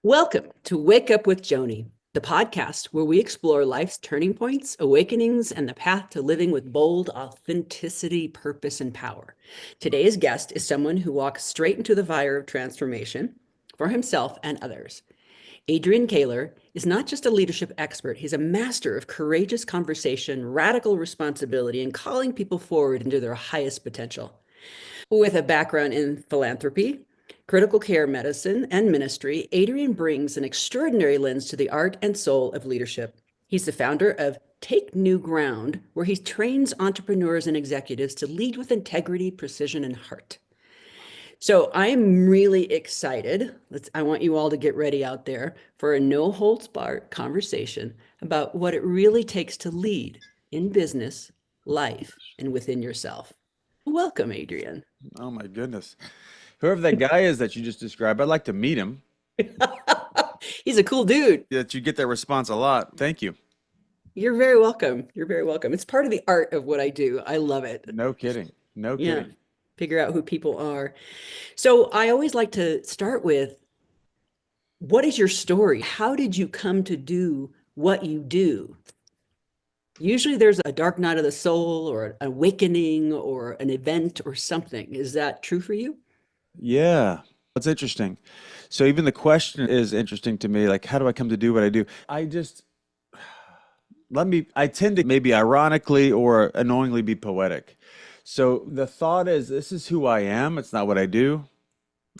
Welcome to Wake Up with Joni, the podcast where we explore life's turning points, awakenings, and the path to living with bold authenticity, purpose, and power. Today's guest is someone who walks straight into the fire of transformation for himself and others. Adrian Koehler is not just a leadership expert, he's a master of courageous conversation, radical responsibility, and calling people forward into their highest potential. With a background in philanthropy, critical care medicine, and ministry, Adrian brings an extraordinary lens to the art and soul of leadership. He's the founder of Take New Ground, where he trains entrepreneurs and executives to lead with integrity, precision, and heart. So I'm really excited. I want you all to get ready out there for a no holds barred conversation about what it really takes to lead in business, life, and within yourself. Welcome, Adrian. Oh my goodness. Whoever that guy is that you just described, I'd like to meet him. He's a cool dude. That you get that response a lot. Thank you. You're very welcome. You're very welcome. It's part of the art of what I do. I love it. No kidding. No Yeah. kidding. Figure out who people are. So I always like to start with, what is your story? How did you come to do what you do? Usually there's a dark night of the soul or an awakening or an event or something. Is that true for you? Yeah. That's interesting. So even the question is interesting to me. Like, how do I come to do what I do? I tend to maybe ironically or annoyingly be poetic. So the thought is, this is who I am. It's not what I do.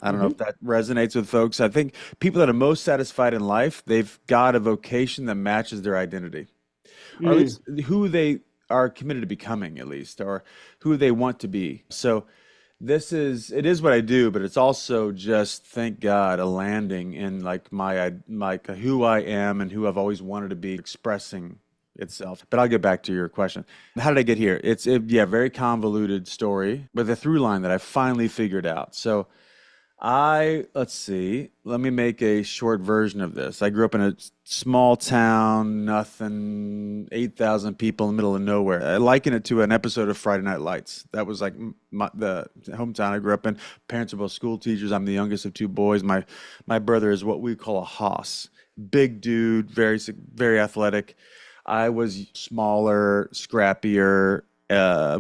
I don't know Hmm. if that resonates with folks. I think people that are most satisfied in life, they've got a vocation that matches their identity, or at Mm. least who they are committed to becoming, at least, or who they want to be. So it is what I do, but it's also just, thank God, a landing in like like who I am and who I've always wanted to be expressing itself. But I'll get back to your question. How did I get here? Yeah, very convoluted story with a through line that I finally figured out. So let's see, let me make a short version of this. I grew up in a small town, nothing, 8,000 people in the middle of nowhere. I liken it to an episode of Friday Night Lights. That was like the hometown I grew up in. Parents are both school teachers. I'm the youngest of two boys. My brother is what we call a hoss. Big dude, very athletic. I was smaller, scrappier,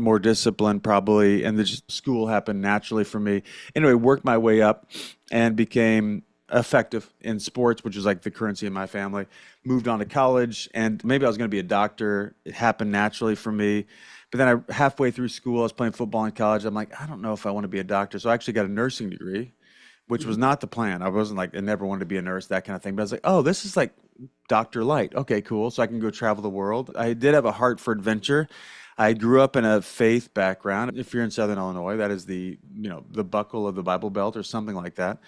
more disciplined probably, and the just school happened naturally for me. Anyway, worked my way up and became effective in sports, which is like the currency in my family. Moved on to college, and maybe I was going to be a doctor. It happened naturally for me. But then halfway through school, I was playing football in college. I'm like, I don't know if I want to be a doctor. So I actually got a nursing degree, which was Mhm. not the plan. I wasn't like, I never wanted to be a nurse, that kind of thing. But I was like, oh, this is like Dr. Light. Okay, cool. So I can go travel the world. I did have a heart for adventure. I grew up in a faith background. If you're in Southern Illinois, that is the buckle of the Bible Belt or something like that.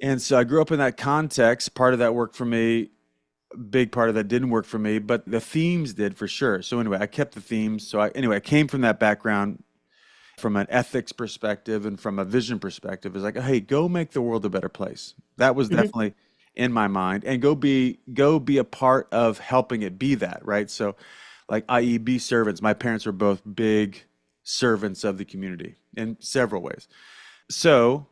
And so I grew up in that context. Part of that worked for me. A big part of that didn't work for me, but the themes did for sure. So anyway, I kept the themes. Anyway, I came from that background from an ethics perspective and from a vision perspective. Is like, hey, go make the world a better place. That was Mhm. definitely in my mind, and go be a part of helping it be that, right? So like, i.e., be servants. My parents were both big servants of the community in several ways. So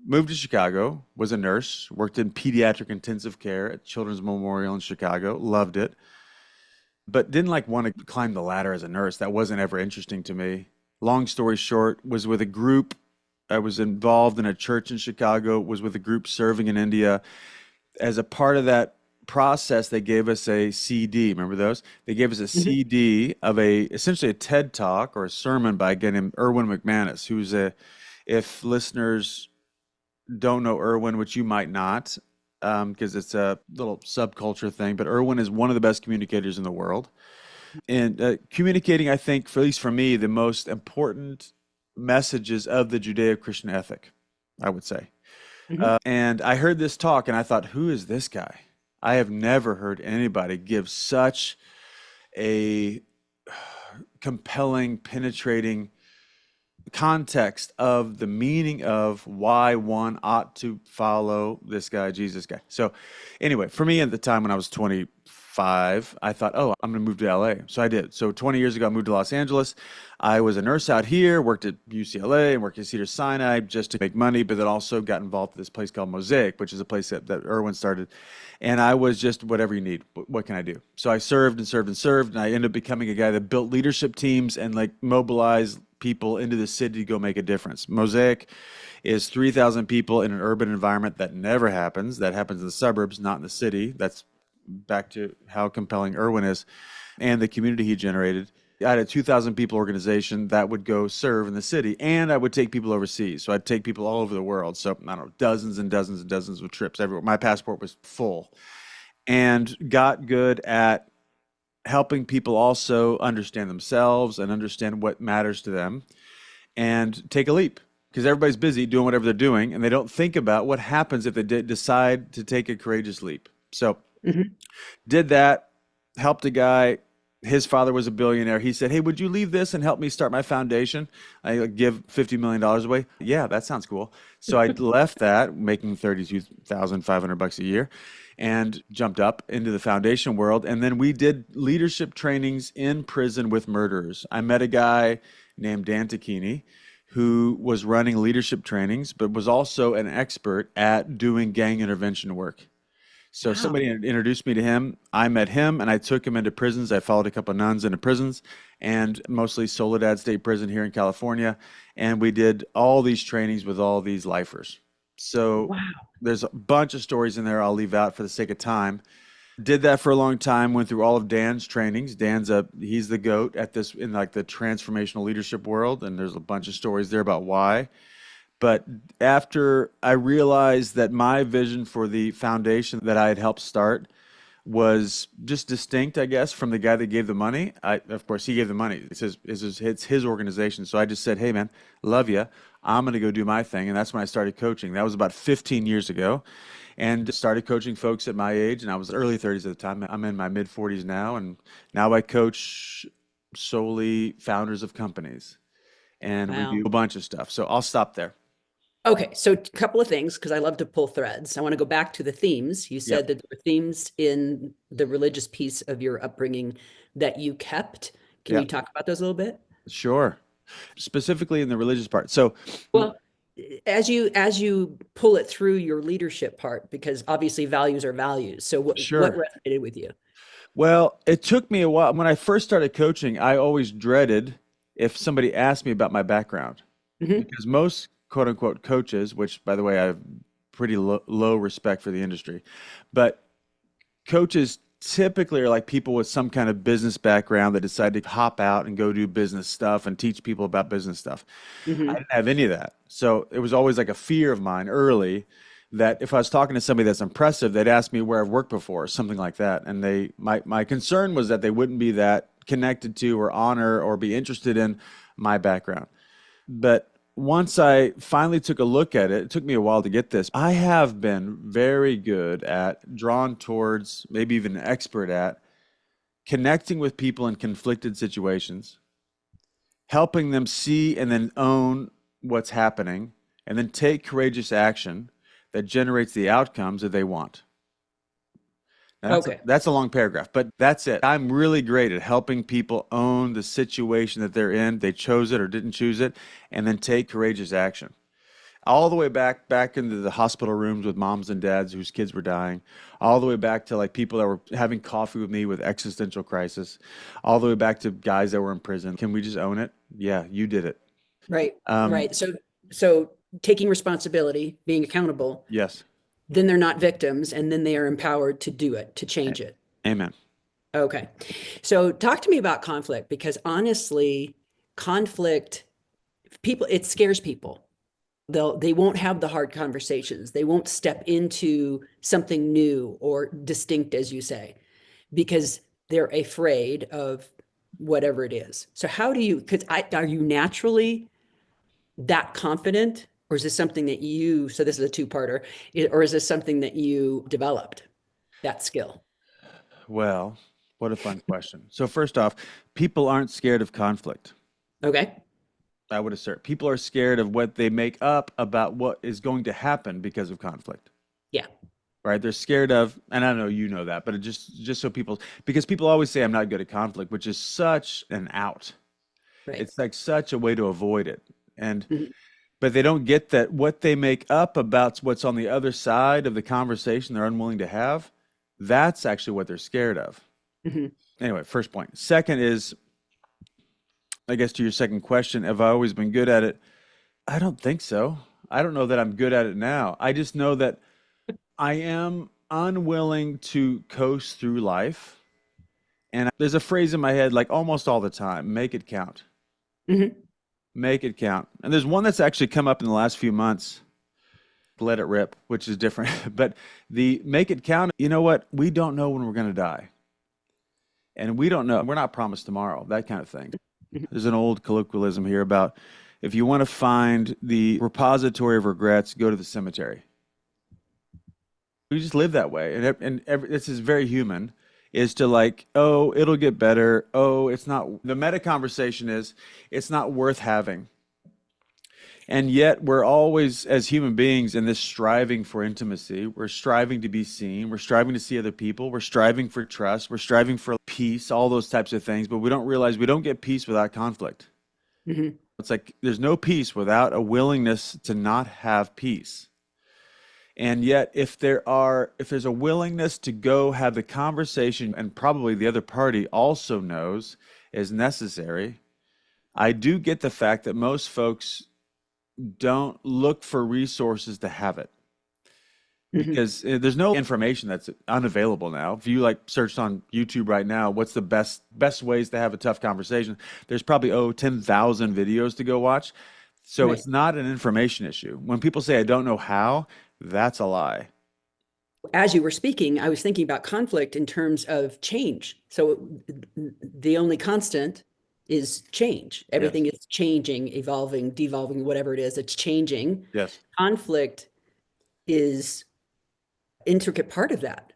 moved to Chicago, was a nurse, worked in pediatric intensive care at Children's Memorial in Chicago, loved it, but didn't like want to climb the ladder as a nurse. That wasn't ever interesting to me. Long story short, was with a group. I was involved in a church in Chicago, was with a group serving in India. As a part of that process, they gave us a CD. Remember those? They gave us a Mhm. CD of essentially a TED talk or a sermon by a guy named Erwin McManus, if listeners don't know Erwin, which you might not, because it's a little subculture thing, but Erwin is one of the best communicators in the world. And communicating, I think, at least for me, the most important messages of the Judeo-Christian ethic, I would say. Mhm. And I heard this talk and I thought, who is this guy? I have never heard anybody give such a compelling, penetrating context of the meaning of why one ought to follow this guy, Jesus guy. So, anyway, for me at the time when I was 20, 25, I thought, oh, I'm going to move to LA. So I did. So 20 years ago, I moved to Los Angeles. I was a nurse out here, worked at UCLA and worked at Cedar Sinai just to make money, but then also got involved with this place called Mosaic, which is a place that Irwin started. And I was just whatever you need. What can I do? So I served and served and served. And I ended up becoming a guy that built leadership teams and like mobilized people into the city to go make a difference. Mosaic is 3,000 people in an urban environment that never happens. That happens in the suburbs, not in the city. That's back to how compelling Irwin is and the community he generated. I had a 2,000 people organization that would go serve in the city, and I would take people overseas. So I'd take people all over the world. So I don't know, dozens and dozens and dozens of trips everywhere. My passport was full, and got good at helping people also understand themselves and understand what matters to them and take a leap, because everybody's busy doing whatever they're doing and they don't think about what happens if they decide to take a courageous leap. So Mhm. did that, helped a guy. His father was a billionaire. He said, hey, would you leave this and help me start my foundation? I give $50 million away. Yeah, that sounds cool. So I left that, making 32,500 bucks a year, and jumped up into the foundation world. And then we did leadership trainings in prison with murderers. I met a guy named Dan Tacchini who was running leadership trainings, but was also an expert at doing gang intervention work. So Wow. somebody introduced me to him. I met him and I took him into prisons. I followed a couple of nuns into prisons, and mostly Soledad State Prison here in California. And we did all these trainings with all these lifers. So Wow. there's a bunch of stories in there I'll leave out for the sake of time. Did that for a long time, went through all of Dan's trainings. He's the GOAT at this in like the transformational leadership world. And there's a bunch of stories there about why. But after I realized that my vision for the foundation that I had helped start was just distinct, I guess, from the guy that gave the money. Of course, he gave the money. It's his organization. So I just said, hey, man, love you. I'm going to go do my thing. And that's when I started coaching. That was about 15 years ago. And started coaching folks at my age. And I was early 30s at the time. I'm in my mid 40s now. And now I coach solely founders of companies. And we Wow. do a bunch of stuff. So I'll stop there. Okay, so a couple of things, because I love to pull threads. I want to go back to the themes. You Yep. said that there were themes in the religious piece of your upbringing that you kept. Can you Yep. talk about those a little bit? Sure. Specifically in the religious part. So, Well, as you pull it through your leadership part, because obviously values are values. So what sure. resonated with you? Well, it took me a while. When I first started coaching, I always dreaded if somebody asked me about my background, Hmm. because most quote unquote coaches, which by the way, I have pretty low respect for the industry, but coaches typically are like people with some kind of business background that decide to hop out and go do business stuff and teach people about business stuff. I Hmm. didn't have any of that. So it was always like a fear of mine early that if I was talking to somebody that's impressive, they'd ask me where I've worked before, something like that. And my concern was that they wouldn't be that connected to or honor or be interested in my background. But once I finally took a look at it, it took me a while to get this. I have been very good at, drawn towards, maybe even an expert at, connecting with people in conflicted situations, helping them see and then own what's happening, and then take courageous action that generates the outcomes that they want. Now, Okay. that's a long paragraph, but that's it. I'm really great at helping people own the situation that they're in. They chose it or didn't choose it, and then take courageous action. All the way back into the hospital rooms with moms and dads whose kids were dying, all the way back to like people that were having coffee with me with existential crisis, all the way back to guys that were in prison. Can we just own it? Yeah, you did it. Right. Um, Right. So taking responsibility, being accountable, yes. then they're not victims, and then they are empowered to do it, to A- change it. Amen. Okay. So talk to me about conflict, because honestly, conflict, people, it scares people. They won't have the hard conversations. They won't step into something new or distinct, as you say, because they're afraid of whatever it is. So how do you, because are you naturally that confident, or is this something that you, so this is a two-parter, or is this something that you developed, that skill? Well, what a fun question. So, first off, people aren't scared of conflict. Okay. I would assert people are scared of what they make up about what is going to happen because of conflict. Yeah. right? They're scared of, and I know you know that, but it just so people, because people always say I'm not good at conflict, which is such an out. Right. It's like such a way to avoid it. And Mhm. but they don't get that what they make up about what's on the other side of the conversation they're unwilling to have, that's actually what they're scared of. Mhm. Anyway, first point. Second is, I guess to your second question, have I always been good at it? I don't think so. I don't know that I'm good at it now. I just know that I am unwilling to coast through life. And there's a phrase in my head like almost all the time, make it count. Mhm. Make it count. And there's one that's actually come up in the last few months, let it rip, which is different. But the make it count, you know what? We don't know when we're going to die. And we don't know. We're not promised tomorrow, that kind of thing. Mhm. There's an old colloquialism here about if you want to find the repository of regrets, go to the cemetery. We just live that way. This is very human, is to like, oh, it'll get better. Oh, it's not. The meta conversation is, it's not worth having. And yet, we're always, as human beings, in this striving for intimacy. We're striving to be seen. We're striving to see other people. We're striving for trust. We're striving for peace, all those types of things. But we don't realize we don't get peace without conflict. Mhm. It's like there's no peace without a willingness to not have peace. And yet, if there's a willingness to go have the conversation, and probably the other party also knows is necessary, I do get the fact that most folks don't look for resources to have it Mhm. because there's no information that's unavailable now. If you like searched on YouTube right now, what's the best ways to have a tough conversation? There's probably 10,000 videos to go watch. So Right. it's not an information issue. When people say I don't know how, that's a lie. As you were speaking, I was thinking about conflict in terms of change. So the only constant is change. Yes. Everything is changing, evolving, devolving, whatever it is, it's changing. Yes. Conflict is intricate part of that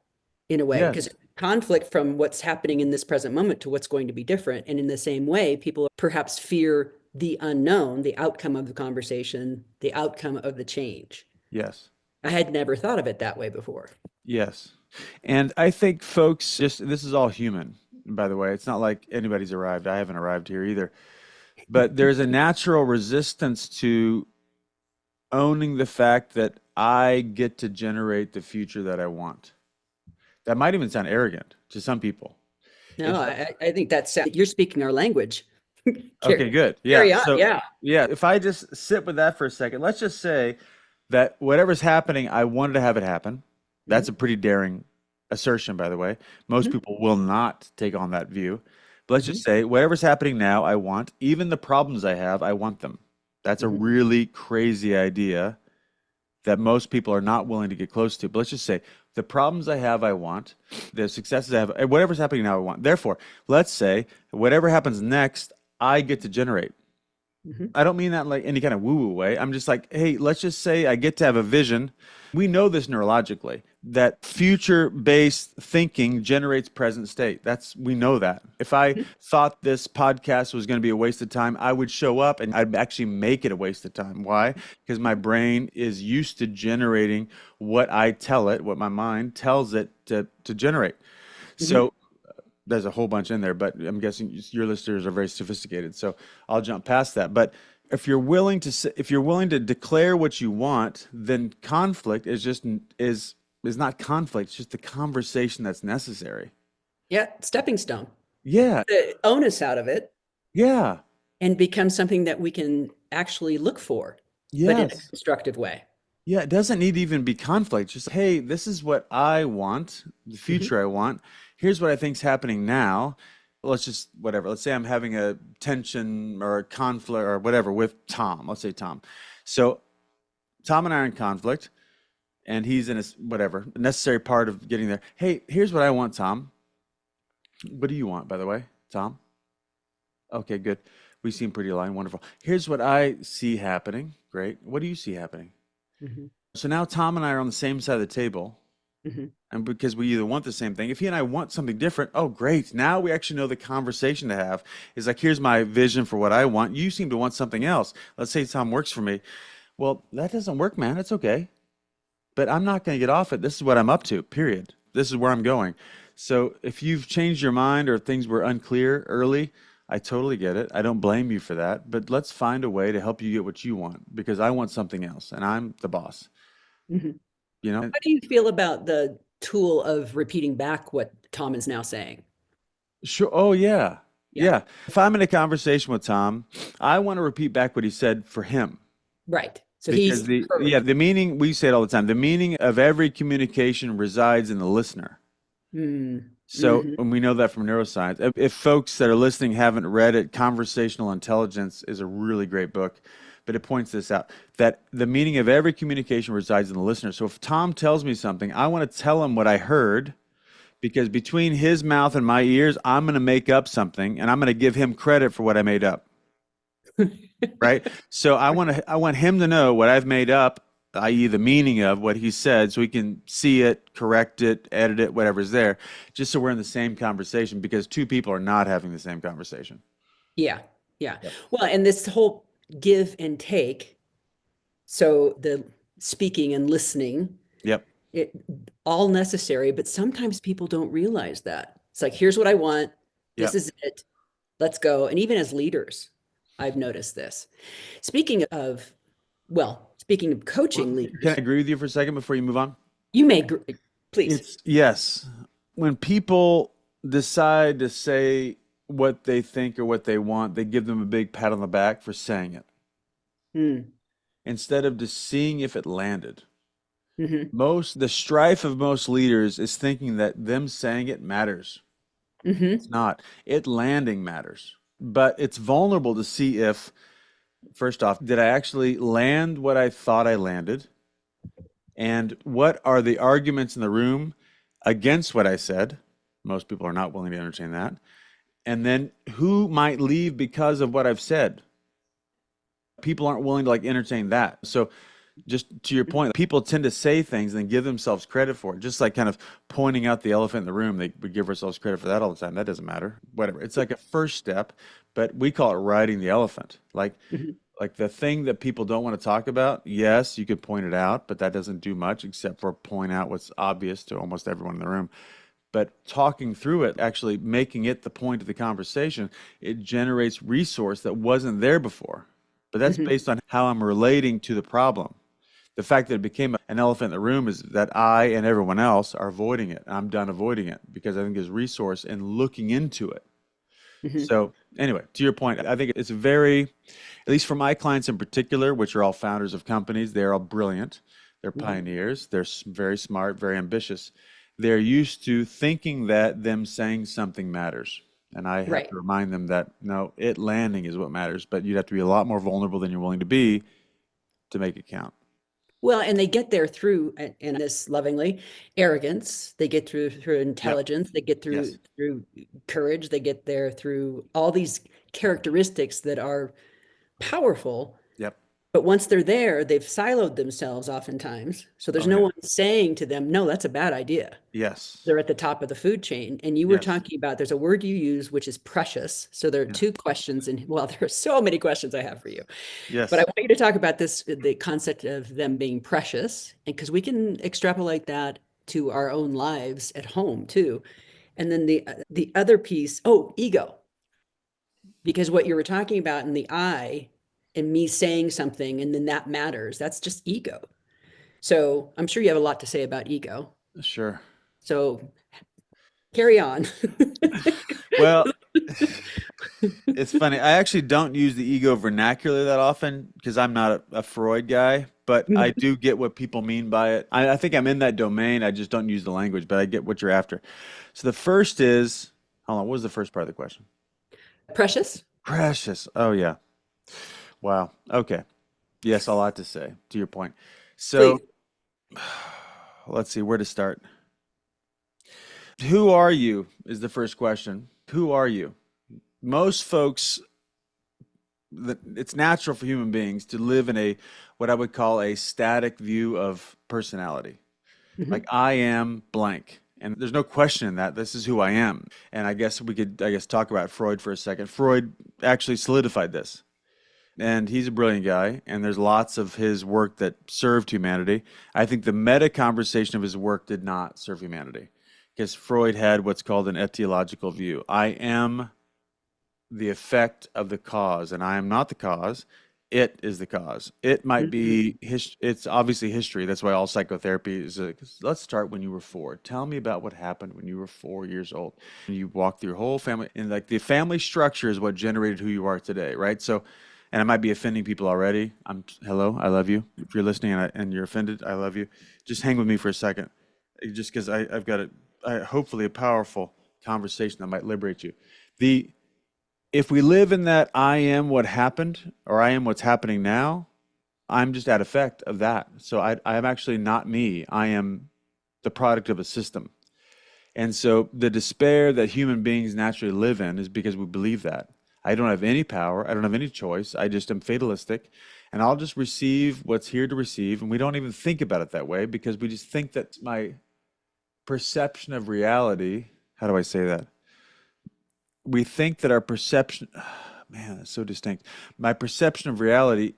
in a way, because Yes. conflict from what's happening in this present moment to what's going to be different. And in the same way, people perhaps fear the unknown, the outcome of the conversation, the outcome of the change. Yes. I had never thought of it that way before. Yes. And I think folks just this is all human, by the way. It's not like anybody's arrived. I haven't arrived here either. But there's a natural resistance to owning the fact that I get to generate the future that I want. That might even sound arrogant to some people. No, It's I think that's you're speaking our language. okay, Carry, good. Yeah. carry on. So, Yeah. yeah, if I just sit with that for a second, let's just say that whatever's happening, I wanted to have it happen. That's a Mhm. pretty daring assertion, by the way. Most Mhm. people will not take on that view. But let's just Mhm. say whatever's happening now, I want. Even the problems I have, I want them. That's a Mhm. really crazy idea that most people are not willing to get close to. But let's just say the problems I have, I want. The successes I have, whatever's happening now, I want. Therefore, let's say whatever happens next, I get to generate. Mhm. I don't mean that in like any kind of woo-woo way. I'm just like, hey, let's just say I get to have a vision. We know this neurologically that future-based thinking generates present state. We know that. If I Mhm. thought this podcast was going to be a waste of time, I would show up and I'd actually make it a waste of time. Why? Because my brain is used to generating what I tell it, what my mind tells it to generate. Mhm. So there's a whole bunch in there, but I'm guessing your listeners are very sophisticated, so I'll jump past that. But if you're willing to declare what you want, then conflict is not conflict. It's just the conversation that's necessary. Yeah, stepping stone. Yeah, The onus out of it yeah, and become something that we can actually look for, but in a yes, constructive way. yeah. It doesn't need to even be conflict. Just hey, this is what I want, the Mhm. future I want. Here's what I think's happening now. Let's just whatever. Let's say I'm having a tension or a conflict or whatever with Tom. Let's say Tom. So Tom and I are in conflict, and he's in a whatever necessary part of getting there. Hey, here's what I want, Tom. What do you want, by the way, Tom? Okay, good. We seem pretty aligned. Wonderful. Here's what I see happening. Great. What do you see happening? Mhm. So now Tom and I are on the same side of the table. Mhm. And because we either want the same thing, if he and I want something different, oh, great. Now we actually know the conversation to have is like, here's my vision for what I want. You seem to want something else. Let's say Tom works for me. Well, that doesn't work, man. It's okay. but I'm not going to get off it. This is what I'm up to, period. This is where I'm going. So if you've changed your mind or things were unclear early, I totally get it. I don't blame you for that, but let's find a way to help you get what you want because I want something else and I'm the boss, Mhm. you know? How do you feel about the tool of repeating back what Tom is now saying? Sure. Oh, yeah. Yeah, Yeah. If I'm in a conversation with Tom, I want to repeat back what he said for him. right. So Because he's heard. the meaning, we say it all the time, the meaning of every communication resides in the listener. Mm, So, hmm. and we know that from neuroscience. If folks that are listening haven't read it, Conversational Intelligence is a really great book, but it points this out that the meaning of every communication resides in the listener. So if Tom tells me something, I want to tell him what I heard because between his mouth and my ears, I'm going to make up something and I'm going to give him credit for what I made up. Right? So I want him to know what I've made up, i.e. the meaning of what he said, so he can see it, correct it, edit it, whatever's there, just so we're in the same conversation because two people are not having the same conversation. Yeah, yeah. Yep. Well, and this whole give and take, so the speaking and listening, Yep. it all necessary, but sometimes people don't realize that. It's like, here's what I want. This Yep. is it. Let's go. And even as leaders, I've noticed this. Speaking of, well, speaking of Well, coaching can I leaders, agree with you for a second before you move on? you may, please. It's yes. When people decide to say what they think or what they want, they give them a big pat on the back for saying it Mm, instead of just seeing if it landed. hmm. The strife of most leaders is thinking that them saying it matters. It's Hmm. not. It landing matters. But it's vulnerable to see if, first off, did I actually land what I thought I landed? And what are the arguments in the room against what I said? Most people are not willing to entertain that. And then who might leave because of what I've said? People aren't willing to like entertain that. So just to your point, people tend to say things and then give themselves credit for it. Just like kind of pointing out the elephant in the room, they we give ourselves credit for that all the time. That doesn't matter. Whatever. It's like a first step, but we call it riding the elephant. Hmm. Like the thing that people don't want to talk about, yes, you could point it out, but that doesn't do much except for point out what's obvious to almost everyone in the room. But talking through it, actually making it the point of the conversation, it generates resource that wasn't there before. But that's Hmm. based on how I'm relating to the problem. The fact that it became an elephant in the room is that I and everyone else are avoiding it. I'm done avoiding it because I think there's resource in looking into it. Hmm. So anyway, to your point, I think it's very, at least for my clients in particular, which are all founders of companies, they're all brilliant. They're Hmm. pioneers. They're very smart, very ambitious. They're used to thinking that them saying something matters. And I have Right. to remind them that no, it landing is what matters, but you'd have to be a lot more vulnerable than you're willing to be to make it count. Well, and they get there through, and this lovingly, arrogance. They get through Yep. intelligence. They get Yes. through courage. They get there through all these characteristics that are powerful. Yep. But once they're there, they've siloed themselves oftentimes. So there's Oh no yeah. one saying to them, no, that's a bad idea. Yes. They're at the top of the food chain. And you were Yes. talking about there's a word you use, which is precious. So there are Yeah. two questions. And well, there are so many questions I have for you. But I Yes. want you to talk about this, the concept of them being precious, and because we can extrapolate that to our own lives at home too. And then the other piece, oh, ego, because what you were talking about in the I and me saying something and then that matters, that's just ego. So I'm sure you have a lot to say about ego. Sure. So carry on. Well, it's funny. I actually don't use the ego vernacular that often because I'm not a Freud guy, but I do get what people mean by it. I think I'm in that domain. I just don't use the language, but I get what you're after. So the first is, hold on, what was the first part of the question? Precious, Precious. Oh, yeah. Wow. Okay. Yes, a lot to say to your point. So please. let's see where to start. Who are you is the first question. Who are you? Most folks it's natural for human beings to live in a what I would call a static view of personality. Like Mhm. I am blank. And there's no question in that. This is who I am. And I guess we could talk about Freud for a second. Freud actually solidified this. And he's a brilliant guy, and there's lots of his work that served humanity. I think the meta conversation of his work did not serve humanity because Freud had what's called an etiological view. I am the effect of the cause, and I am not the cause. It is the cause. It might Mhm. be it's obviously history. That's why all psychotherapy is let's start when you were 4. Tell me about what happened when you were 4 years old. And you walk through your whole family, and like the family structure is what generated who you are today, right? So, and I might be offending people already. Hello, I love you. If you're listening and you're offended, I love you. Just hang with me for a second, just because I've got hopefully a powerful conversation that might liberate you. The if we live in that I am what happened or I am what's happening now, I'm just at effect of that. So I am actually not me. I am the product of a system. And so the despair that human beings naturally live in is because we believe that. I don't have any power. I don't have any choice. I just am fatalistic. And I'll just receive what's here to receive. And we don't even think about it that way because we just think that my perception of reality, how do I say that? We think that our perception, man, that's so distinct. My perception of reality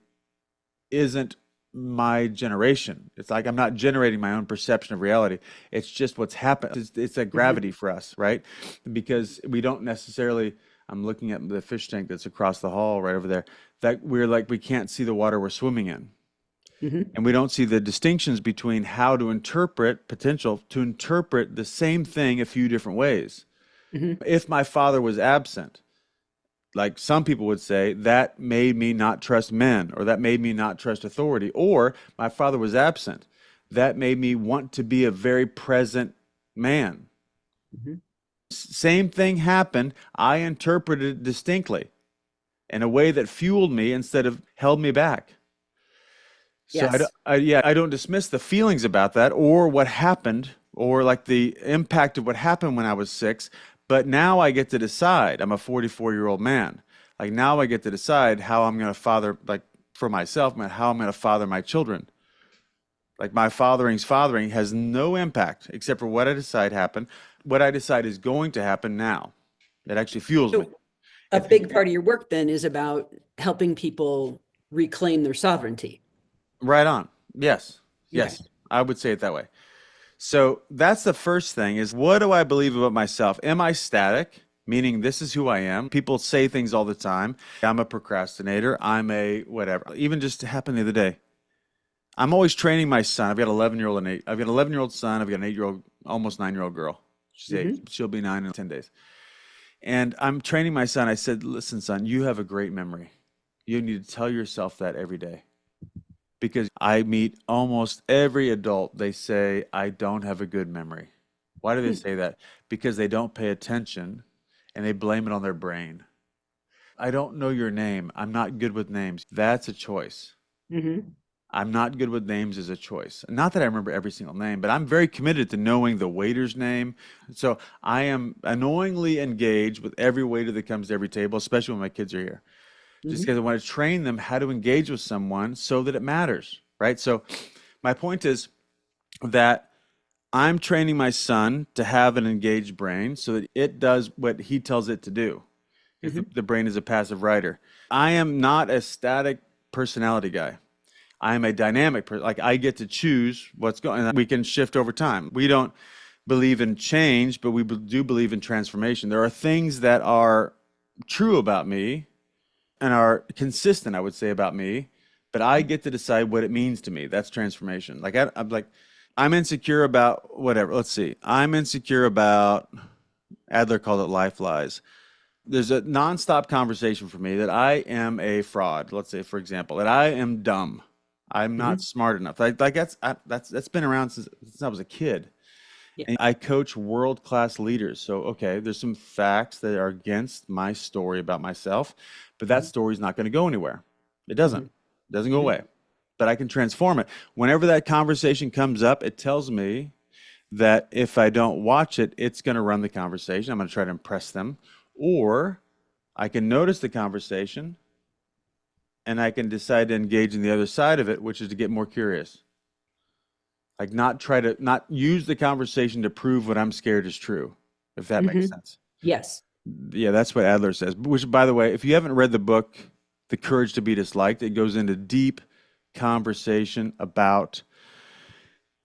isn't my generation. It's like I'm not generating my own perception of reality. It's just what's happened. It's a Mhm. gravity for us, right? Because we don't necessarily, I'm looking at the fish tank that's across the hall right over there, that we're like, we can't see the water we're swimming in. Mhm. And we don't see the distinctions between how to interpret potential to interpret the same thing a few different ways. Mhm. If my father was absent, like some people would say, that made me not trust men, or that made me not trust authority, or my father was absent. That made me want to be a very present man. Mhm. Same thing happened. I interpreted it distinctly in a way that fueled me instead of held me back. So Yes. yeah, I don't dismiss the feelings about that or what happened or like the impact of what happened when I was 6. But now I get to decide. I'm a 44-year-old man. Like now I get to decide how I'm going to father, like for myself, how I'm going to father my children. Like my fathering has no impact except for what I decide happened. What I decide is going to happen now. It actually fuels me. So a If big part of your work then is about helping people reclaim their sovereignty. right on. Yes. Okay. Yes. I would say it that way. So that's the first thing is what do I believe about myself? Am I static? Meaning this is who I am. People say things all the time. I'm a procrastinator. I'm a whatever. Even just happened the other day. I'm always training my son. I've got 11-year-old and 8. I've got an 11-year-old son. I've got an 8-year-old, almost 9-year-old girl. She's 8. Hmm. She'll be 9 in 10 days. And I'm training my son. I said, "Listen, son, you have a great memory. You need to tell yourself that every day." Because I meet almost every adult, they say, I don't have a good memory. Why do they say that? Because they don't pay attention and they blame it on their brain. I don't know your name. I'm not good with names. That's a choice. Hmm. I'm not good with names is a choice. Not that I remember every single name, but I'm very committed to knowing the waiter's name. So I am annoyingly engaged with every waiter that comes to every table, especially when my kids are here. Just Hmm. because I want to train them how to engage with someone so that it matters, right? So my point is that I'm training my son to have an engaged brain so that it does what he tells it to do. Because Hmm. the brain is a passive writer. I am not a static personality guy. I am a dynamic person. Like I get to choose what's going on. We can shift over time. We don't believe in change, but we do believe in transformation. There are things that are true about me and are consistent, I would say, about me, but I get to decide what it means to me. That's transformation. I'm like, I'm insecure about whatever. Let's see. I'm insecure about, Adler called it life lies. There's a nonstop conversation for me that I am a fraud. Let's say, for example, that I am dumb. I'm not Hmm. smart enough. That's been around since I was a kid. Yeah. And I coach world-class leaders. So, okay, there's some facts that are against my story about myself, but that Hmm. story's not going to go anywhere. It doesn't. Hmm. It doesn't go Hmm. away. But I can transform it. Whenever that conversation comes up, it tells me that if I don't watch it, it's going to run the conversation. I'm going to try to impress them. Or I can notice the conversation and I can decide to engage in the other side of it, which is to get more curious. Like not try to not use the conversation to prove what I'm scared is true, if that makes Hmm. sense. Yes. Yeah, that's what Adler says. Which, by the way, if you haven't read the book, The Courage to Be Disliked. It goes into deep conversation about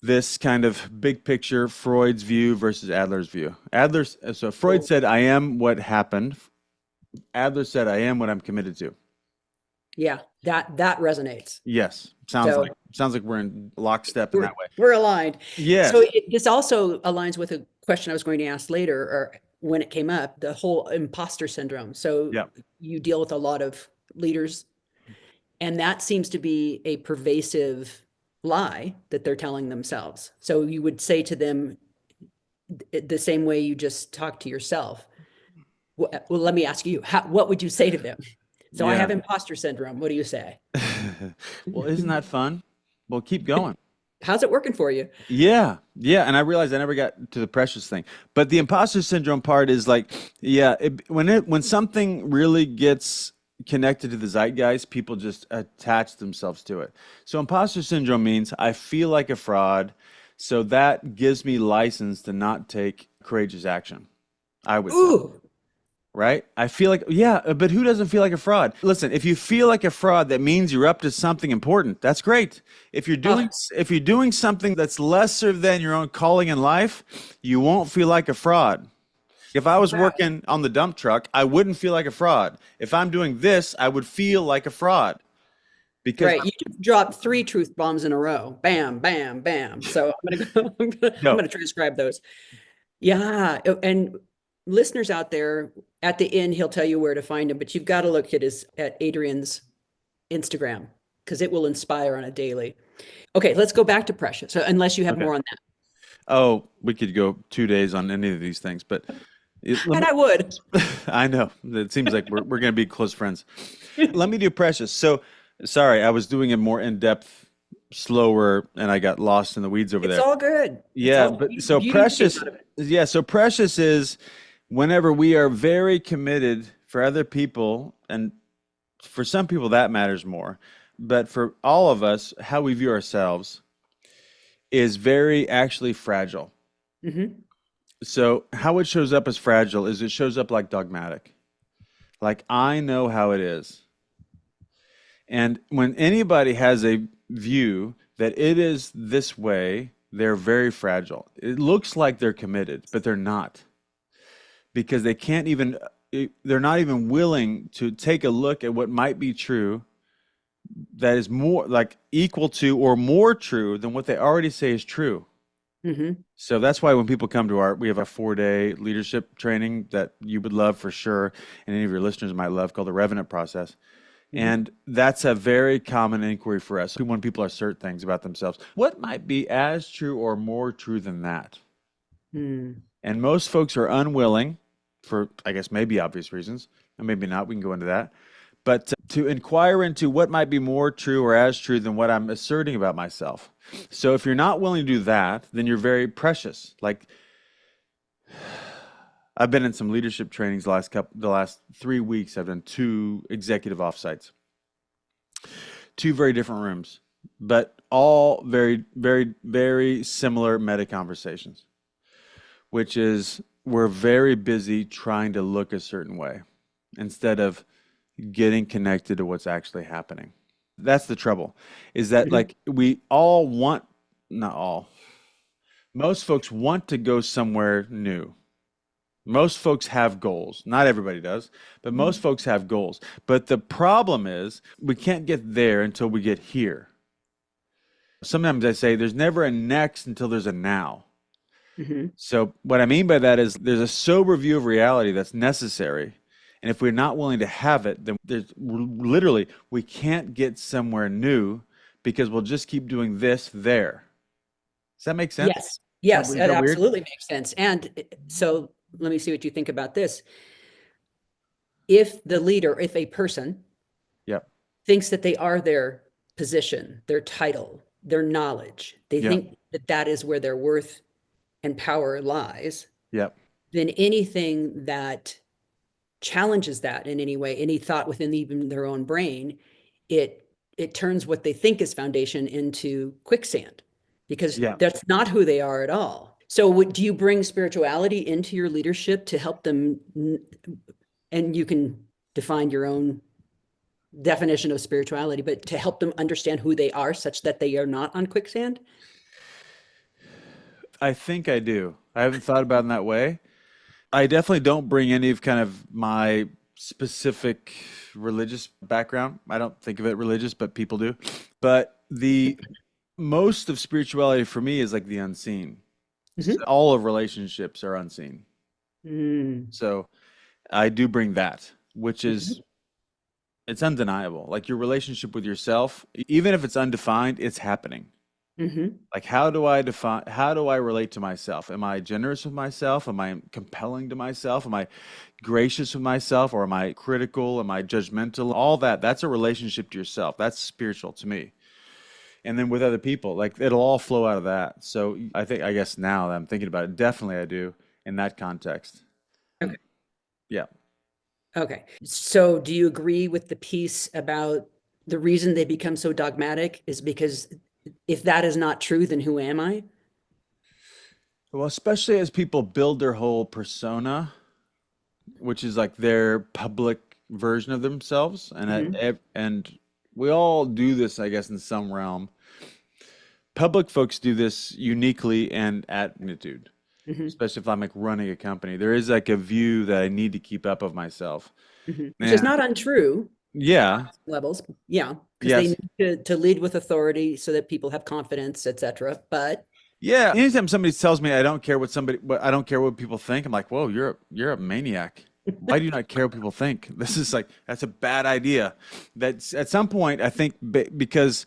this kind of big picture Freud's view versus Adler's view. So Freud Cool. said, I am what happened. Adler said, I am what I'm committed to. Yeah, that resonates. Yes. So Sounds like we're in lockstep in we're that way. we're aligned. So Yes. this also aligns with a question I was going to ask later, or when it came up, the whole imposter syndrome. So Yeah. you deal with a lot of leaders, and that seems to be a pervasive lie that they're telling themselves. So you would say to them the same way you just talked to yourself. Well, let me ask you, what would you say to them? So I Yeah. have imposter syndrome. What do you say? Well, isn't that fun? Well, keep going. How's it working for you? Yeah, yeah, and I realized I never got to the precious thing. But the imposter syndrome part is like, yeah, when something really gets connected to the zeitgeist, people just attach themselves to it. So imposter syndrome means I feel like a fraud, so that gives me license to not take courageous action, I would say. Ooh, Right? I feel like, yeah, but who doesn't feel like a fraud? Listen, if you feel like a fraud, that means you're up to something important. That's great. If you're doing oh, if you're doing something that's lesser than your own calling in life, you won't feel like a fraud. If I was wow. working on the dump truck, I wouldn't feel like a fraud. If I'm doing this, I would feel like a fraud because Right. You just dropped three truth bombs in a row. Bam, bam, bam. So I'm gonna go, I'm no. gonna transcribe those. Yeah. And listeners out there, at the end, he'll tell you where to find him, but you've got to look at Adrian's Instagram because it will inspire on a daily. Okay, let's go back to Precious. So unless you have Okay. more on that. Oh, we could go 2 days on any of these things, but let And me, I would. I know. It seems like we're going to be close friends. Let me do Precious. So, sorry, I was doing it more in depth, slower, and I got lost in the weeds over It's there. all good. It's Yeah, all but so beauty came Precious, out of it. yeah, so Precious is whenever we are very committed for other people, and for some people that matters more, but for all of us, how we view ourselves is very actually fragile. Hmm. So, how it shows up as fragile is it shows up like dogmatic. Like, I know how it is. And when anybody has a view that it is this way, they're very fragile. It looks like they're committed, but they're not because they can't even, they're not even willing to take a look at what might be true that is more like equal to or more true than what they already say is true. Hmm. So that's why when people come to we have a 4-day leadership training that you would love for sure, and any of your listeners might love, called the Revenant Process. Hmm. And that's a very common inquiry for us when people assert things about themselves. What might be as true or more true than that? Hmm. And most folks are unwilling, for I guess maybe obvious reasons, and maybe not. We can go into that. But to inquire into what might be more true or as true than what I'm asserting about myself. So if you're not willing to do that, then you're very precious. Like I've been in some leadership trainings the last 3 weeks. I've done 2 executive offsites, 2 very different rooms, but all very, very, very similar meta conversations, which is we're very busy trying to look a certain way instead of getting connected to what's actually happening. That's the trouble, is that Hmm. like we all want, not all, most folks want to go somewhere new. Most folks have goals. Not everybody does, but most folks have goals. But the problem is we can't get there until we get here. Sometimes I say there's never a next until there's a now. Hmm. So what I mean by that is there's a sober view of reality that's necessary. And if we're not willing to have it, then there's literally we can't get somewhere new because we'll just keep doing this there. Does that make sense? Yes. Yes, Is it that weird? absolutely makes sense. And so let me see what you think about this. If the leader, if a person Yep. thinks that they are their position, their title, their knowledge, they Yep. think that that is where their worth and power lies, Yep. then anything that challenges that in any way, any thought within even their own brain, it turns what they think is foundation into quicksand because Yeah. that's not who they are at all. So do you bring spirituality into your leadership to help them, and you can define your own definition of spirituality, but to help them understand who they are such that they are not on quicksand? I think I do. I haven't thought about it in that way. I definitely don't bring any of kind of my specific religious background. I don't think of it religious, but people do. But the most of spirituality for me is like the unseen. Hmm. All of relationships are unseen. Mm. So I do bring that, which Hmm. is it's undeniable. Like your relationship with yourself, even if it's undefined, it's happening. Hmm. Like how do I relate to myself? Am I generous with myself? Am I compelling to myself? Am I gracious with myself? Or am I critical? Am I judgmental? All that, that's a relationship to yourself. That's spiritual to me. And then with other people, like it'll all flow out of that. So I think, I guess now that I'm thinking about it, definitely I do in that context. Okay. And yeah. Okay. So do you agree with the piece about the reason they become so dogmatic is because if that is not true, then who am I? Well, especially as people build their whole persona, which is like their public version of themselves, Hmm. and we all do this, I guess, in some realm. Public folks do this uniquely and at magnitude, Hmm. especially if I'm like running a company. There is like a view that I need to keep up of myself. Hmm. Which is And not untrue yeah, levels. Yeah. Because they yes, need to lead with authority so that people have confidence, etc. But yeah. Anytime somebody tells me I don't care what I don't care what people think, I'm like, whoa, you're a maniac. Why do you not care what people think? This is like that's a bad idea. That's at some point I think because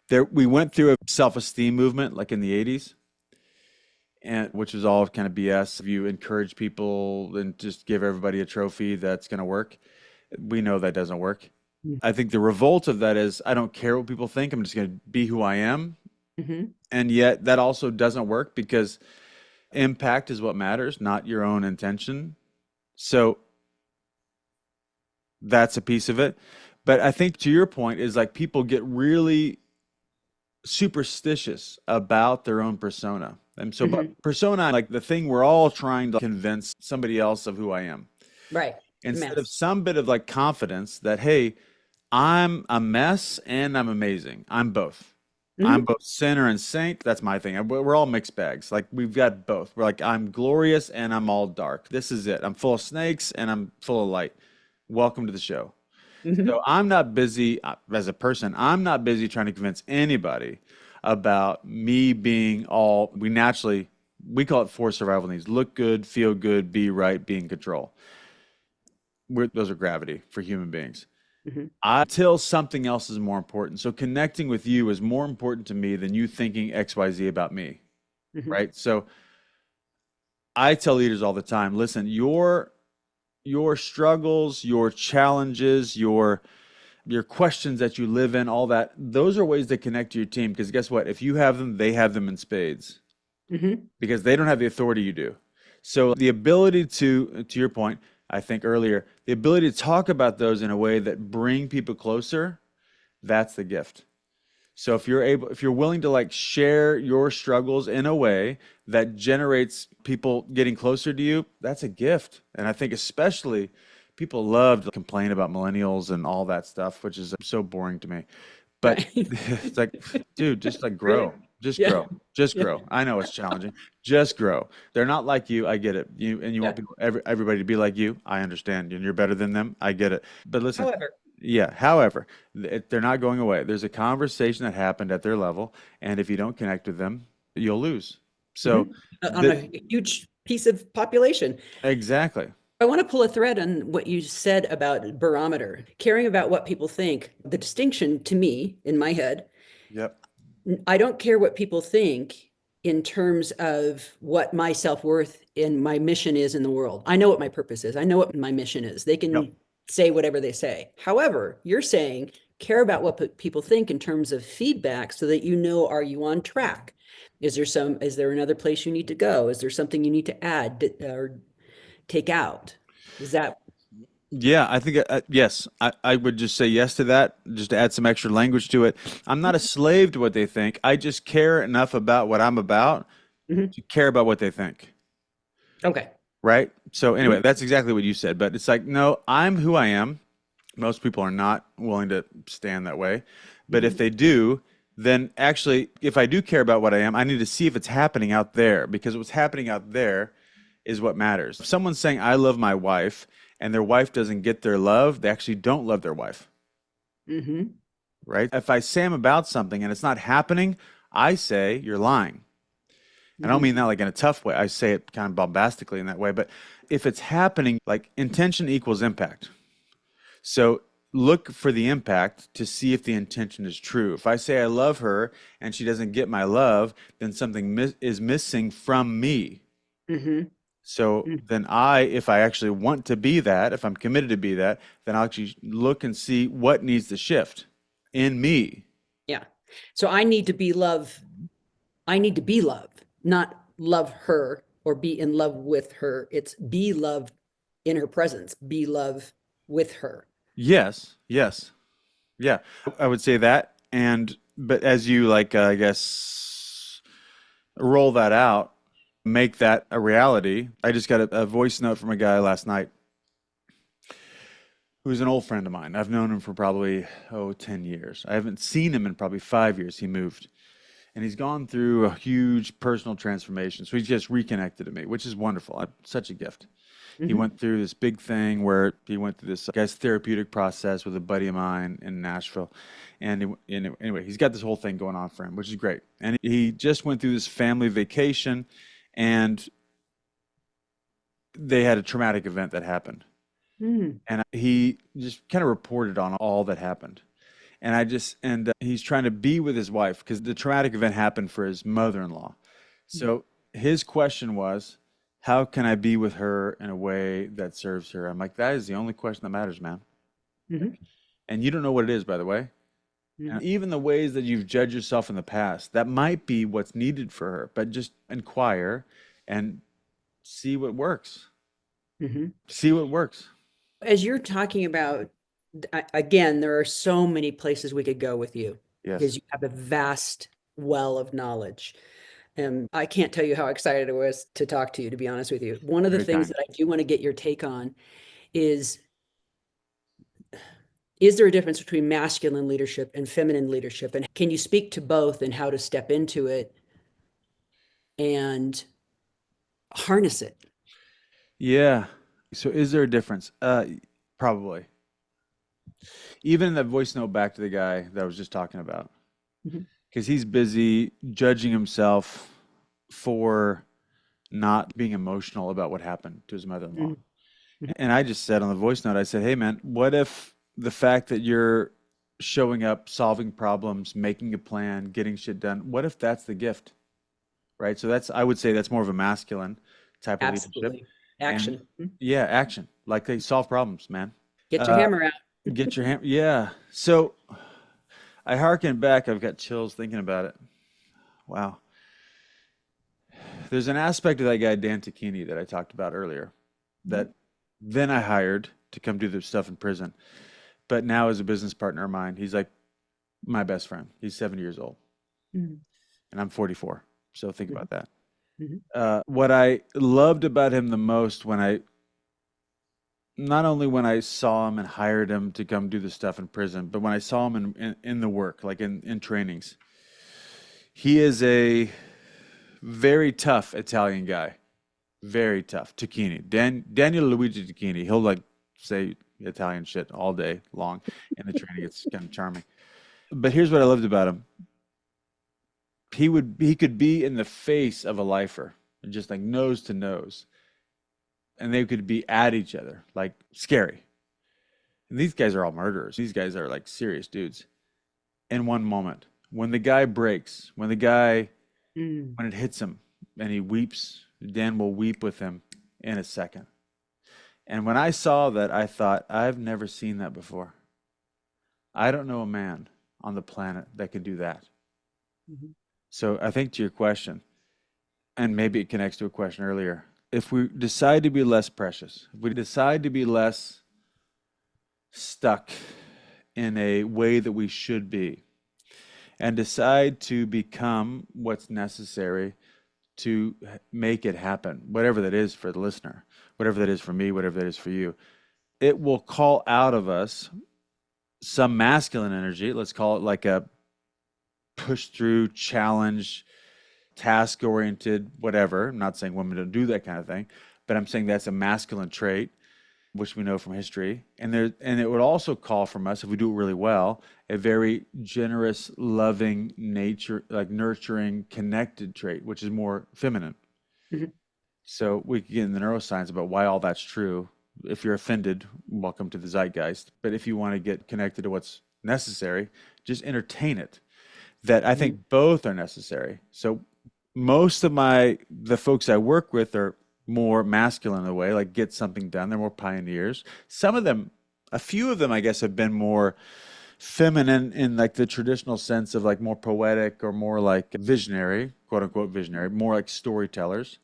there we went through a self-esteem movement like in the 80s, and which was all kind of BS. If you encourage people and just give everybody a trophy, that's going to work. We know that doesn't work. I think the revolt of that is I don't care what people think. I'm just going to be who I am. hmm. And yet that also doesn't work because impact is what matters, not your own intention. So that's a piece of it. But I think to your point is like people get really superstitious about their own persona. And so, but Hmm. persona, like the thing we're all trying to convince somebody else of who I am, Right. The instead of mask. some bit of like confidence that, hey, I'm a mess and I'm amazing. I'm both. I'm Hmm. both sinner and saint. That's my thing. We're all mixed bags. Like we've got both. We're like, I'm glorious and I'm all dark. This is it. I'm full of snakes and I'm full of light. Welcome to the show. So Hmm. I'm not busy as a person. I'm not busy trying to convince anybody about me being all we naturally we call it four survival needs: look good, feel good, be right, be in control. Those are gravity for human beings. Hmm. Until something else is more important. So connecting with you is more important to me than you thinking XYZ about me, Hmm. right? So I tell leaders all the time, listen, your struggles, your challenges, your questions that you live in, all that, those are ways to connect to your team. Because guess what? If you have them, they have them in spades Hmm. because they don't have the authority you do. So the ability to your point, I think earlier, the ability to talk about those in a way that bring people closer, that's the gift. So if you're willing to like share your struggles in a way that generates people getting closer to you, that's a gift. And I think especially people love to complain about millennials and all that stuff, which is so boring to me. But Right. it's like, dude, just like Really? grow, just Yeah. grow, just Yeah. grow. I know it's challenging. Just grow. They're not like you. I get it. You Yeah. want everybody to be like you. I understand. And you're better than them. I get it. But listen, However, yeah. However, they're not going away. There's a conversation that happened at their level, and if you don't connect with them, you'll lose. So mhm, on that a huge piece of population. exactly. I want to pull a thread on what you said about barometer, caring about what people think. The distinction to me in my head, Yep. I don't care what people think in terms of what my self-worth and my mission is in the world. I know what my purpose is. I know what my mission is. They Yep. can say whatever they say. However, you're saying care about what people think in terms of feedback so that you know, are you on track? Is there another place you need to go? Is there something you need to add or take out? Is that Yeah, I think yes, I would just say yes to that, just to add some extra language to it. I'm not a slave to what they think. I just care enough about what I'm about mhm. to care about what they think. Okay? Right? So Mhm. anyway, that's exactly what you said. But it's like, no, I'm who I am. Most people are not willing to stand that way. But if Mhm. they do, then actually, if I do care about what I am, I need to see if it's happening out there, because what's happening out there is what matters. If someone's saying, I love my wife, and their wife doesn't get their love, they actually don't love their wife, Mhm. right? If I say I'm about something and it's not happening, I say, you're lying. And I don't Mhm. mean that like in a tough way. I say it kind of bombastically in that way. But if it's happening, like intention equals impact. So look for the impact to see if the intention is true. If I say I love her and she doesn't get my love, then something is missing from me. Mhm. So Mhm. then if I actually want to be that, if I'm committed to be that, then I'll actually look and see what needs to shift in me. Yeah. So I need to be love. I need to be love, not love her or be in love with her. It's be love in her presence, be love with her. Yes, yes. Yeah, I would say that. But as you like, I guess, roll that out, make that a reality. I just got a voice note from a guy last night who's an old friend of mine. I've known him for probably, 10 years. I haven't seen him in probably 5 years. He moved. And he's gone through a huge personal transformation. So he's just reconnected to me, which is wonderful. Such a gift. He Mhm. went through this big thing where he went through this guy's therapeutic process with a buddy of mine in Nashville. Anyway, he's got this whole thing going on for him, which is great. And he just went through this family vacation, and they had a traumatic event that happened. Mhm. And he just kind of reported on all that happened. And he's trying to be with his wife because the traumatic event happened for his mother-in-law. So his question was, how can I be with her in a way that serves her? I'm like, that is the only question that matters, man. Mhm. And you don't know what it is, by the way. And Mhm. even the ways that you've judged yourself in the past, that might be what's needed for her. But just inquire and see what works. Mhm. See what works. As you're talking about, again, there are so many places we could go with you because Yes. you have a vast well of knowledge. And I can't tell you how excited I was to talk to you, to be honest with you. One of the Very things kind. that I do want to get your take on is is there a difference between masculine leadership and feminine leadership? And can you speak to both and how to step into it and harness it? Yeah. So is there a difference? Probably. Even in that voice note back to the guy that I was just talking about, Mhm. because he's busy judging himself for not being emotional about what happened to his mother-in-law. Mhm. Mhm. And I just said on the voice note, I said, hey, man, what if the fact that you're showing up, solving problems, making a plan, getting shit done, what if that's the gift? Right. So I would say that's more of a masculine type of leadership. Absolutely. And Action. Mhm. yeah, action. Like they solve problems, man. Get your Uh, hammer out. get your hand. Yeah. So I hearken back. I've got chills thinking about it. Wow. There's an aspect of that guy, Dan Tacchini, that I talked about earlier Mhm. that then I hired to come do the stuff in prison. But now, as a business partner of mine, he's like my best friend. He's 70 years old, Mhm. and I'm 44. So think Mhm. about that. Mhm. What I loved about him the most not only when I saw him and hired him to come do the stuff in prison, but when I saw him in the work, like in trainings, he is a very tough Italian guy. Very tough. Tacchini. Daniel Luigi Tacchini. He'll like say Italian shit all day long in the training. It's kind of charming. But here's what I loved about him. He could be in the face of a lifer, just like nose to nose, and they could be at each other, like scary. And these guys are all murderers. These guys are like serious dudes. In one moment, when the guy breaks, Mhm. when it hits him, and he weeps, Dan will weep with him in a second. And when I saw that, I thought, I've never seen that before. I don't know a man on the planet that can do that. Mhm. So I think to your question, and maybe it connects to a question earlier, if we decide to be less precious, if we decide to be less stuck in a way that we should be, and decide to become what's necessary to make it happen, whatever that is for the listener, whatever that is for me, whatever that is for you, it will call out of us some masculine energy. Let's call it like a push through, challenge, task oriented, whatever. I'm not saying women don't do that kind of thing, but I'm saying that's a masculine trait, which we know from history. And it would also call from us, if we do it really well, a very generous, loving nature, like nurturing, connected trait, which is more feminine. Mhm. So we could get in the neuroscience about why all that's true. If you're offended, welcome to the zeitgeist. But if you want to get connected to what's necessary, just entertain it. That I Mhm. think both are necessary. So most of the folks I work with are more masculine in a way, like get something done. They're more pioneers. Some of them, a few of them, I guess, have been more feminine in like the traditional sense of like more poetic or more like visionary, quote unquote visionary, more like storytellers,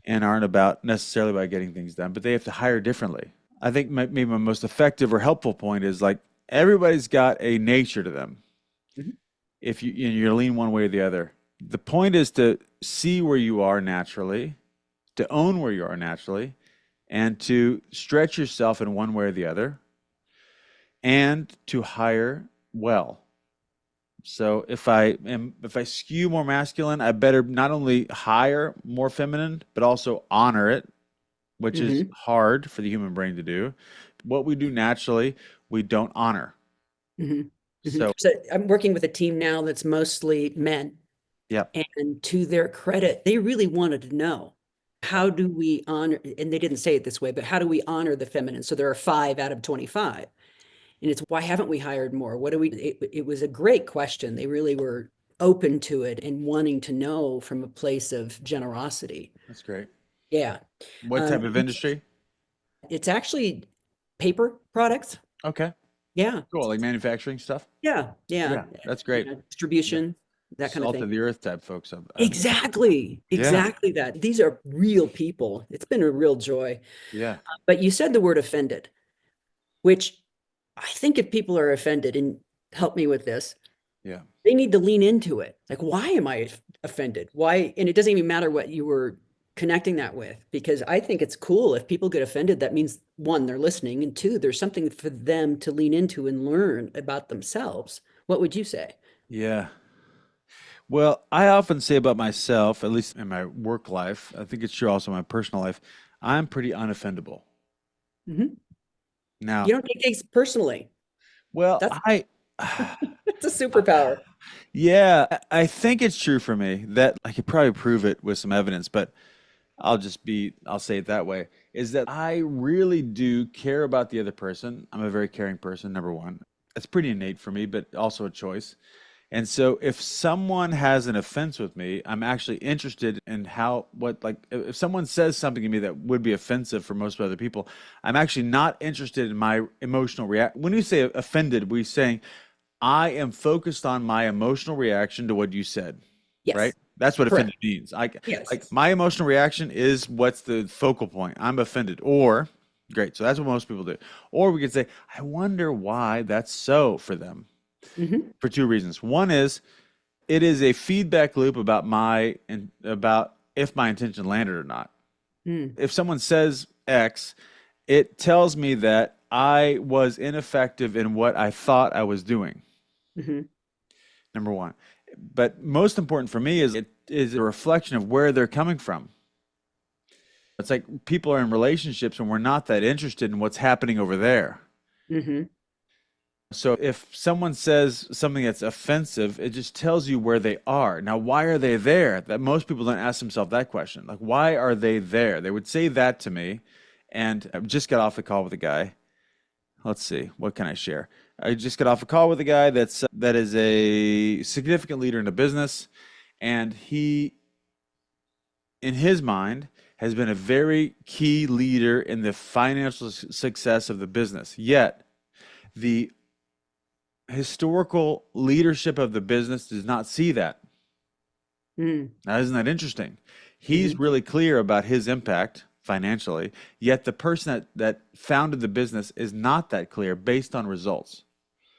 and aren't about necessarily about getting things done, but they have to hire differently. I think maybe my most effective or helpful point is like everybody's got a nature to them. Mhm. If you lean one way or the other, the point is to see where you are naturally, to own where you are naturally, and to stretch yourself in one way or the other, and to hire well. So if I skew more masculine, I better not only hire more feminine, but also honor it, which is Mhm. hard for the human brain to do. What we do naturally, we don't honor. Mhm. Mhm. So, So I'm working with a team now that's mostly men. yeah, And to their credit, they really wanted to know, how do we honor, and they didn't say it this way, but how do we honor the feminine? So there are 5 out of 25. And it's, why haven't we hired more? What do we, it was a great question. They really were open to it and wanting to know from a place of generosity. that's great. Yeah. What type Um, of industry? it's actually paper products. Okay, Yeah. cool. Like manufacturing stuff? Yeah. Yeah. Yeah, that's great. Yeah. Distribution, that kind of Salt thing. of the earth type folks. Exactly. Yeah, Exactly that. These are real people. It's been a real joy. yeah, But you said the word offended, which I think if people are offended, and help me with this, yeah. they need to lean into it. Like, why am I offended? Why? And it doesn't even matter what you were connecting that with, because I think it's cool if people get offended. That means, one, they're listening, and two, there's something for them to lean into and learn about themselves. What would you say? Yeah. Well, I often say about myself, at least in my work life, I think it's true also in my personal life, I'm pretty unoffendable. Mhm. Now, You don't take things personally. well, That's that's a superpower. yeah, I think it's true for me that I could probably prove it with some evidence, but I'll say it that way, is that I really do care about the other person. I'm a very caring person, number one. It's pretty innate for me, but also a choice. And so if someone has an offense with me, I'm actually interested in like, if someone says something to me that would be offensive for most other people, I'm actually not interested in my emotional react. When you say offended, we're saying I am focused on my emotional reaction to what you said, right? Yes, That's what offended correct. means. Yes. Like my emotional reaction is what's the focal point. I'm offended. Or great. So that's what most people do. Or we could say, I wonder why that's so for them Hmm. for two reasons. One is it is a feedback loop about my and about if my intention landed or not. Mm. If someone says X, it tells me that I was ineffective in what I thought I was doing. Hmm. Number one. But most important for me is it is a reflection of where they're coming from. It's like people are in relationships and we're not that interested in what's happening over there. Hmm. So if someone says something that's offensive, it just tells you where they are. Now, why are they there? That most people don't ask themselves that question. Like, why are they there? They would say that to me. And I just got off the call with a guy. Let's see, what can I share? I just got off a call with a guy that is a significant leader in a business, and he, in his mind, has been a very key leader in the financial success of the business. Yet, the historical leadership of the business does not see that. Mm. Now, isn't that interesting? He's Hmm. really clear about his impact financially, yet the person that founded the business is not that clear based on results.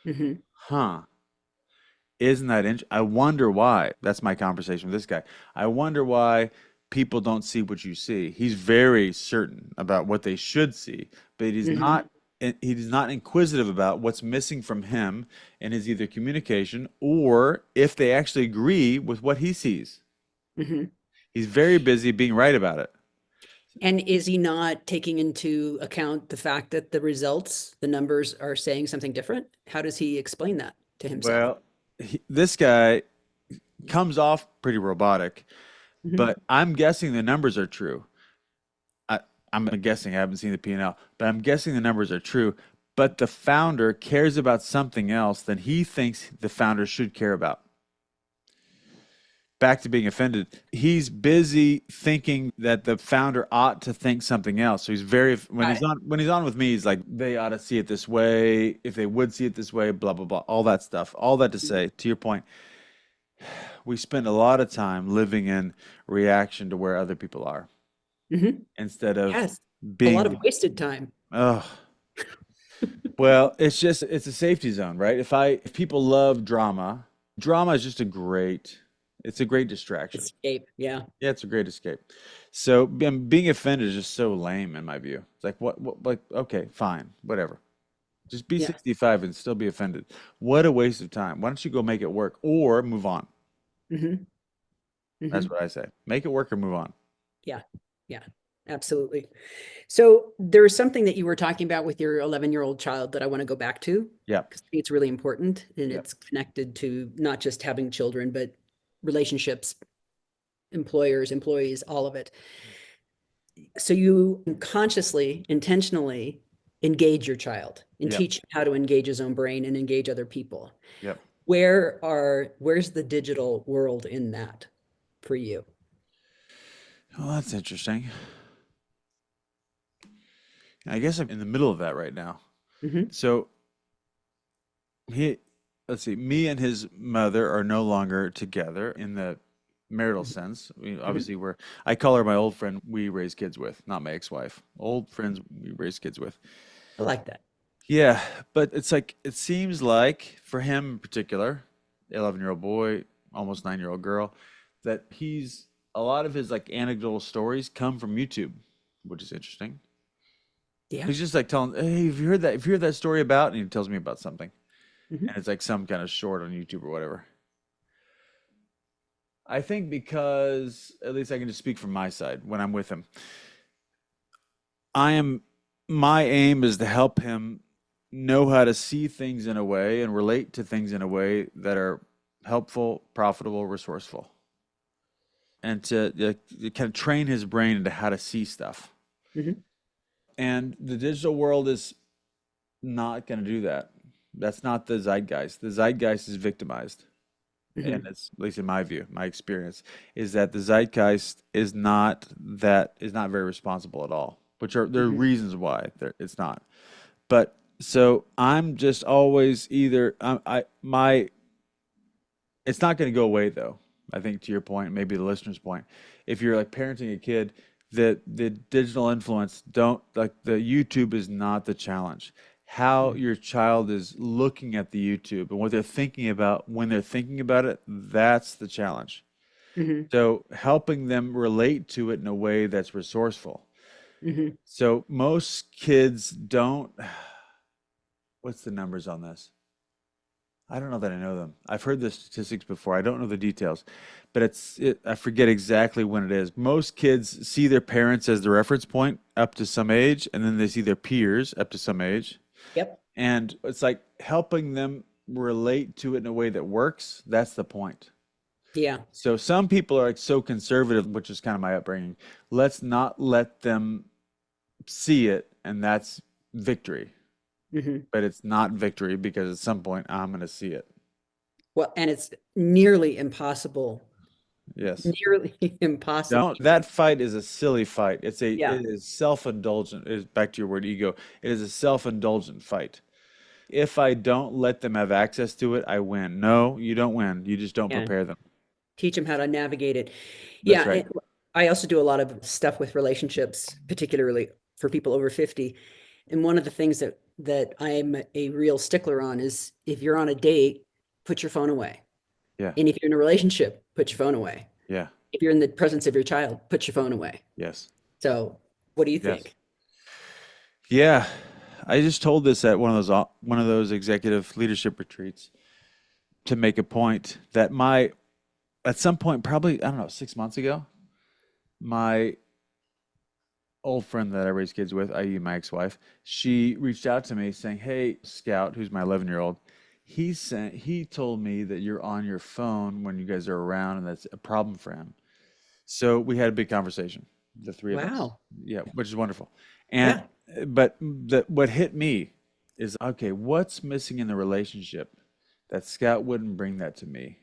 Hmm. Huh. Isn't that interesting? I wonder why. That's my conversation with this guy. I wonder why people don't see what you see. He's very certain about what they should see, but he's Hmm. not. he's not inquisitive about what's missing from him in his either communication or if they actually agree with what he sees. Hmm. He's very busy being right about it. And is he not taking into account the fact that the results, the numbers are saying something different? How does he explain that to himself? Well, this guy comes off pretty robotic, Hmm. but I'm guessing the numbers are true. I, I'm guessing, I haven't seen the P&L, but I'm guessing the numbers are true. But the founder cares about something else than he thinks the founder should care about. Back to being offended. He's busy thinking that the founder ought to think something else. So he's very Got it. when he's on with me, he's like, they ought to see it this way, if they would see it this way, blah blah blah, all that stuff. All that to say, to your point, we spend a lot of time living in reaction to where other people are Hmm. instead of Yes. A lot of being, wasted time. oh, well, it's a safety zone, right? If people love drama, drama is just it's a great distraction. Escape. Yeah. Yeah, it's a great escape. So being offended is just so lame in my view. It's like what like okay, fine, whatever. Just be Yeah. 65 and still be offended. What a waste of time. Why don't you go make it work or move on? Hmm. That's Hmm. what I say. Make it work or move on. Yeah. Yeah. Absolutely. So there was something that you were talking about with your 11-year-old child that I want to go back to Yeah. because I think it's really important and Yeah. it's connected to not just having children, but relationships, employers, employees, all of it. So you consciously, intentionally engage your child and Yep. teach him how to engage his own brain and engage other people. Yep. Where's the digital world in that for you? Well, that's interesting. I guess I'm in the middle of that right now. Hmm. So he, let's see, me and his mother are no longer together in the marital sense. Hmm. Obviously, I call her my old friend we raise kids with, not my ex-wife. Old friends we raise kids with. I like that. Yeah, but it's like, it seems like for him in particular, 11-year-old boy, almost 9-year-old girl, that a lot of his like anecdotal stories come from YouTube, which is interesting. Yeah. He's just like telling, hey, have you heard that story about? And he tells me about something. Hmm. And it's like some kind of short on YouTube or whatever. I think because at least I can just speak from my side when I'm with him. I am my aim is to help him know how to see things in a way and relate to things in a way that are helpful, profitable, resourceful, and to kind of train his brain into how to see stuff. Hmm. And the digital world is not going to do that. That's not the zeitgeist. The zeitgeist is victimized. And Hmm. it's, at least in my view, my experience, is that the zeitgeist is not very responsible at all. Which there are Hmm. reasons why it's not. But so I'm just always either I my it's not going to go away though. I think to your point, maybe the listener's point, if you're like parenting a kid, the digital influence don't like the YouTube is not the challenge. How your child is looking at the YouTube and what they're thinking about when they're thinking about it, that's the challenge. Hmm. So helping them relate to it in a way that's resourceful. Hmm. So most kids don't, what's the numbers on this? I don't know that I know them. I've heard the statistics before. I don't know the details, but I forget exactly when it is. Most kids see their parents as the reference point up to some age, and then they see their peers up to some age. Yep. And it's like helping them relate to it in a way that works. That's the point. Yeah. So some people are like so conservative, which is kind of my upbringing. Let's not let them see it, and that's victory. Hmm. But it's not victory because at some point I'm going to see it. Well, and it's nearly impossible, Yes. nearly impossible. Don't. That fight is a silly fight. Yeah. It is self-indulgent. It is back to your word ego. It is a self-indulgent fight. If I don't let them have access to it, I win. No, you don't win. You just don't And prepare them. teach them how to navigate it. Yeah. That's right. I also do a lot of stuff with relationships, particularly for people over 50. And one of the things that I'm a real stickler on is if you're on a date, put your phone away. Yeah. And if you're in a relationship, put your phone away. Yeah. If you're in the presence of your child, put your phone away. Yes. So, what do you Yes. think? Yeah. I just told this at one of those executive leadership retreats to make a point that my at some point, probably, I don't know, 6 months ago, my old friend that I raised kids with, i.e. my ex-wife, she reached out to me saying, "Hey, Scout, who's my 11-year-old, he told me that you're on your phone when you guys are around and that's a problem for him." So we had a big conversation, the three of us. Wow. Yeah, which is wonderful. And Yeah. but what hit me is, okay, what's missing in the relationship that Scout wouldn't bring that to me?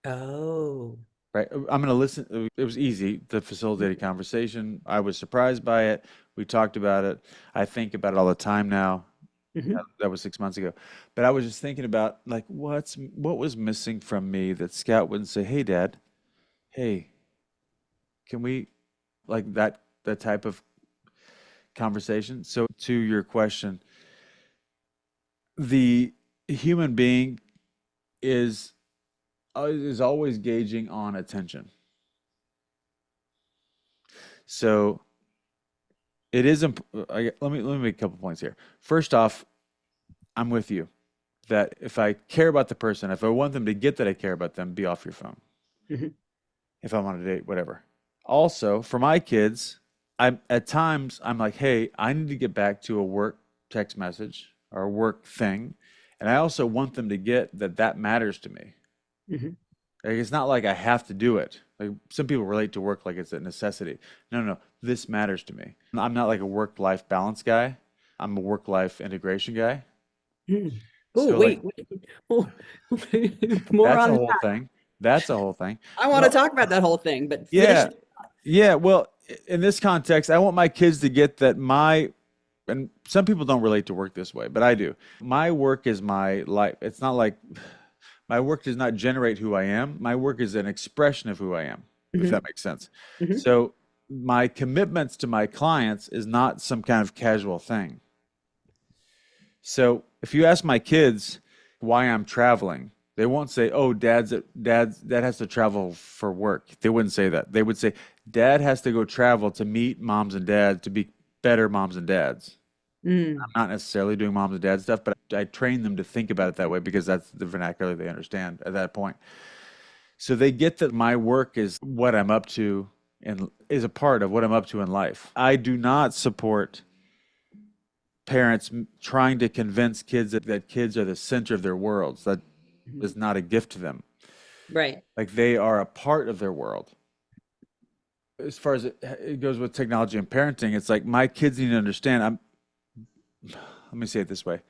Oh. Right. I'm going to listen. It was easy to facilitate a conversation. I was surprised by it. We talked about it. I think about it all the time now. Hmm. That was 6 months ago. But I was just thinking about, like, what was missing from me that Scout wouldn't say, "Hey, Dad, hey, can we," like that type of conversation. So to your question, the human being is is always gauging on attention. So it is let me make a couple points here. First off, I'm with you that if I care about the person, if I want them to get that I care about them, be off your phone. Hmm. If I'm on a date, whatever. Also, for my kids, I'm at times I'm like, "Hey, I need to get back to a work text message or a work thing." And I also want them to get that that matters to me. Hmm. Like, it's not like I have to do it. Like, some people relate to work like it's a necessity. No, no, no. This matters to me. I'm not like a work-life balance guy. I'm a work-life integration guy. Oh, So like wait. Oh, more that's a on whole that. thing. That's a whole thing. I want to Well, talk about that whole thing, but finish. yeah. Yeah, well, in this context, I want my kids to get that and some people don't relate to work this way, but I do. My work is my life. It's not like my work does not generate who I am. My work is an expression of who I am, if Hmm. that makes sense. Hmm. So my commitments to my clients is not some kind of casual thing. So if you ask my kids why I'm traveling, they won't say, "Oh, dad has to travel for work." They wouldn't say that. They would say, "Dad has to go travel to meet moms and dads to be better moms and dads." Mm. I'm not necessarily doing moms and dad stuff, but I train them to think about it that way because that's the vernacular they understand at that point. So they get that my work is what I'm up to and is a part of what I'm up to in life. I do not support parents trying to convince kids that kids are the center of their worlds. That Mhm. is not a gift to them. Right. Like, they are a part of their world. As far as it goes with technology and parenting, it's like my kids need to understand. Let me say it this way.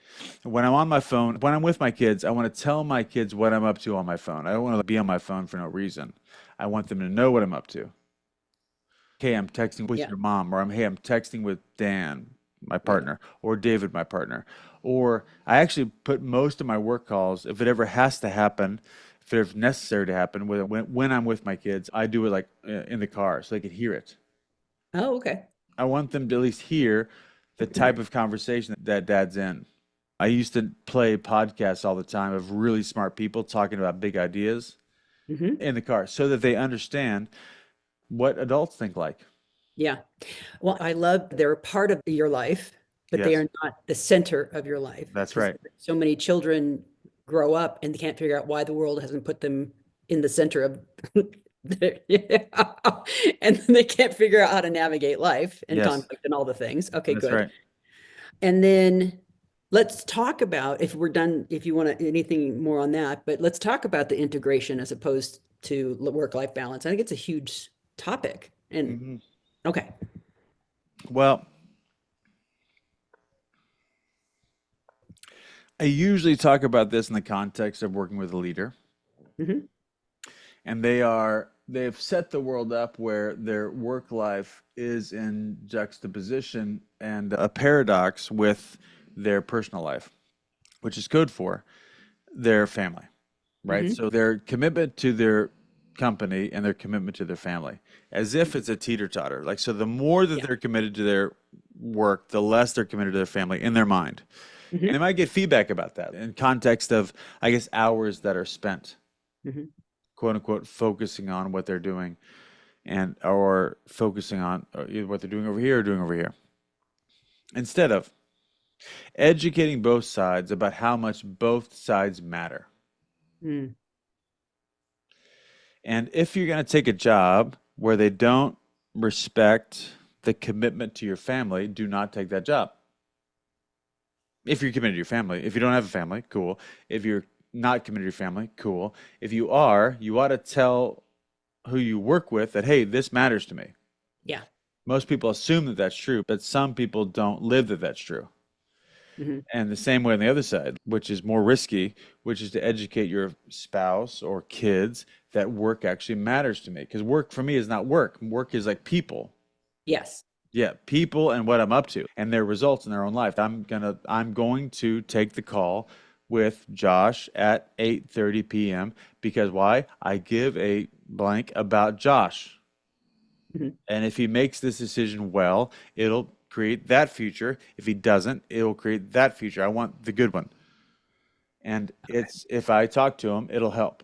When I'm on my phone, when I'm with my kids, I want to tell my kids what I'm up to on my phone. I don't want to be on my phone for no reason. I want them to know what I'm up to. Hey, I'm texting with Yeah. your mom, or hey, I'm texting with Dan, my Right. partner, or David, my partner. Or I actually put most of my work calls, if it ever has to happen, if it's necessary to happen, when I'm with my kids, I do it like in the car so they can hear it. Oh, okay. I want them to at least hear the type of conversation that dad's in. I used to play podcasts all the time of really smart people talking about big ideas Hmm. in the car so that they understand what adults think like. Yeah. Well, I love they're a part of your life, but they Yes, are not the center of your life that's because right. so many children grow up and they can't figure out why the world hasn't put them in the center of yeah. And then they can't figure out how to navigate life and Yes, conflict and all the things. Okay, that's good. right. And then let's talk about if we're done, if you want to, anything more on that, but let's talk about the integration as opposed to work-life balance. I think it's a huge topic. And Hmm. okay. Well, I usually talk about this in the context of working with a leader, Hmm. and they've set the world up where their work life is in juxtaposition and a paradox with their personal life, which is code for their family, right? Hmm. So their commitment to their company and their commitment to their family, as if it's a teeter-totter. Like, so the more that Yeah. they're committed to their work, the less they're committed to their family in their mind. And they Hmm. might get feedback about that in context of, I guess, hours that are spent, Hmm. quote unquote, focusing on what they're doing and or focusing on either what they're doing over here or doing over here. Instead of, Educating both sides about how much both sides matter. Mm. And if you're going to take a job where they don't respect the commitment to your family, do not take that job. If you're committed to your family, if you don't have a family, cool. If you're not committed to your family, cool. If you are, you ought to tell who you work with that, hey, this matters to me. Yeah. Most people assume that that's true, but some people don't live that that's true. Hmm. And the same way on the other side, which is more risky, which is to educate your spouse or kids that work actually matters to me. Because work for me is not work. Work is like people. Yes. Yeah, people and what I'm up to and their results in their own life. I'm going to take the call with Josh at 8:30 p.m. because why? I give a blank about Josh. Hmm. And if he makes this decision well, it'll create that future. If he doesn't, it'll create that future. I want the good one. And it's if I talk to him, it'll help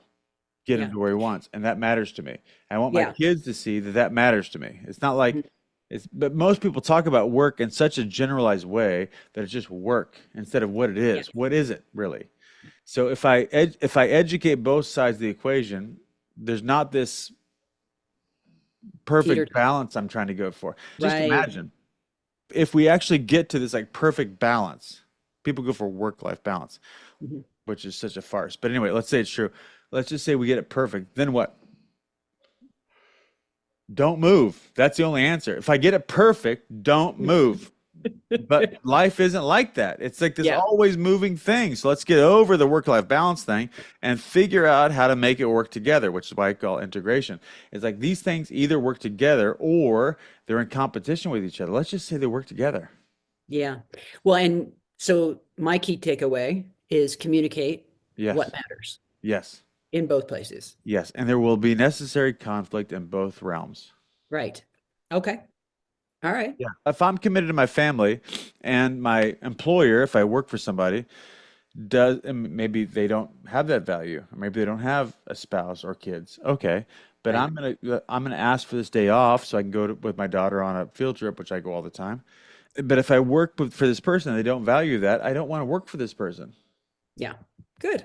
get him Yeah. to where he wants, and that matters to me. I want my Yeah. kids to see that that matters to me. It's not Mhm. like it's, but most people talk about work in such a generalized way that it's just work instead of what it Yeah. is. What is it really? So if I educate both sides of the equation, there's not this Teeter. perfect balance I'm trying to go for. Just Right. imagine if we actually get to this like perfect balance. People go for work-life balance, Mhm. which is such a farce. But anyway, let's say it's true. Let's just say we get it perfect. Then what? Don't move. That's the only answer. If I get it perfect, don't move. But life isn't like that. It's like this Yeah. always moving thing. So let's get over the work-life balance thing and figure out how to make it work together, which is why I call integration. It's like these things either work together or they're in competition with each other. Let's just say they work together. Yeah. Well, and so my key takeaway is communicate what Yes. matters Yes. in both places. Yes. And there will be necessary conflict in both realms. Right. Okay. All right. Yeah. If I'm committed to my family and my employer, if I work for somebody, does and maybe they don't have that value, or maybe they don't have a spouse or kids. Okay, but Right. I'm gonna ask for this day off so I can with my daughter on a field trip, which I go all the time. But if I for this person and they don't value that, I don't want to work for this person. Yeah. Good.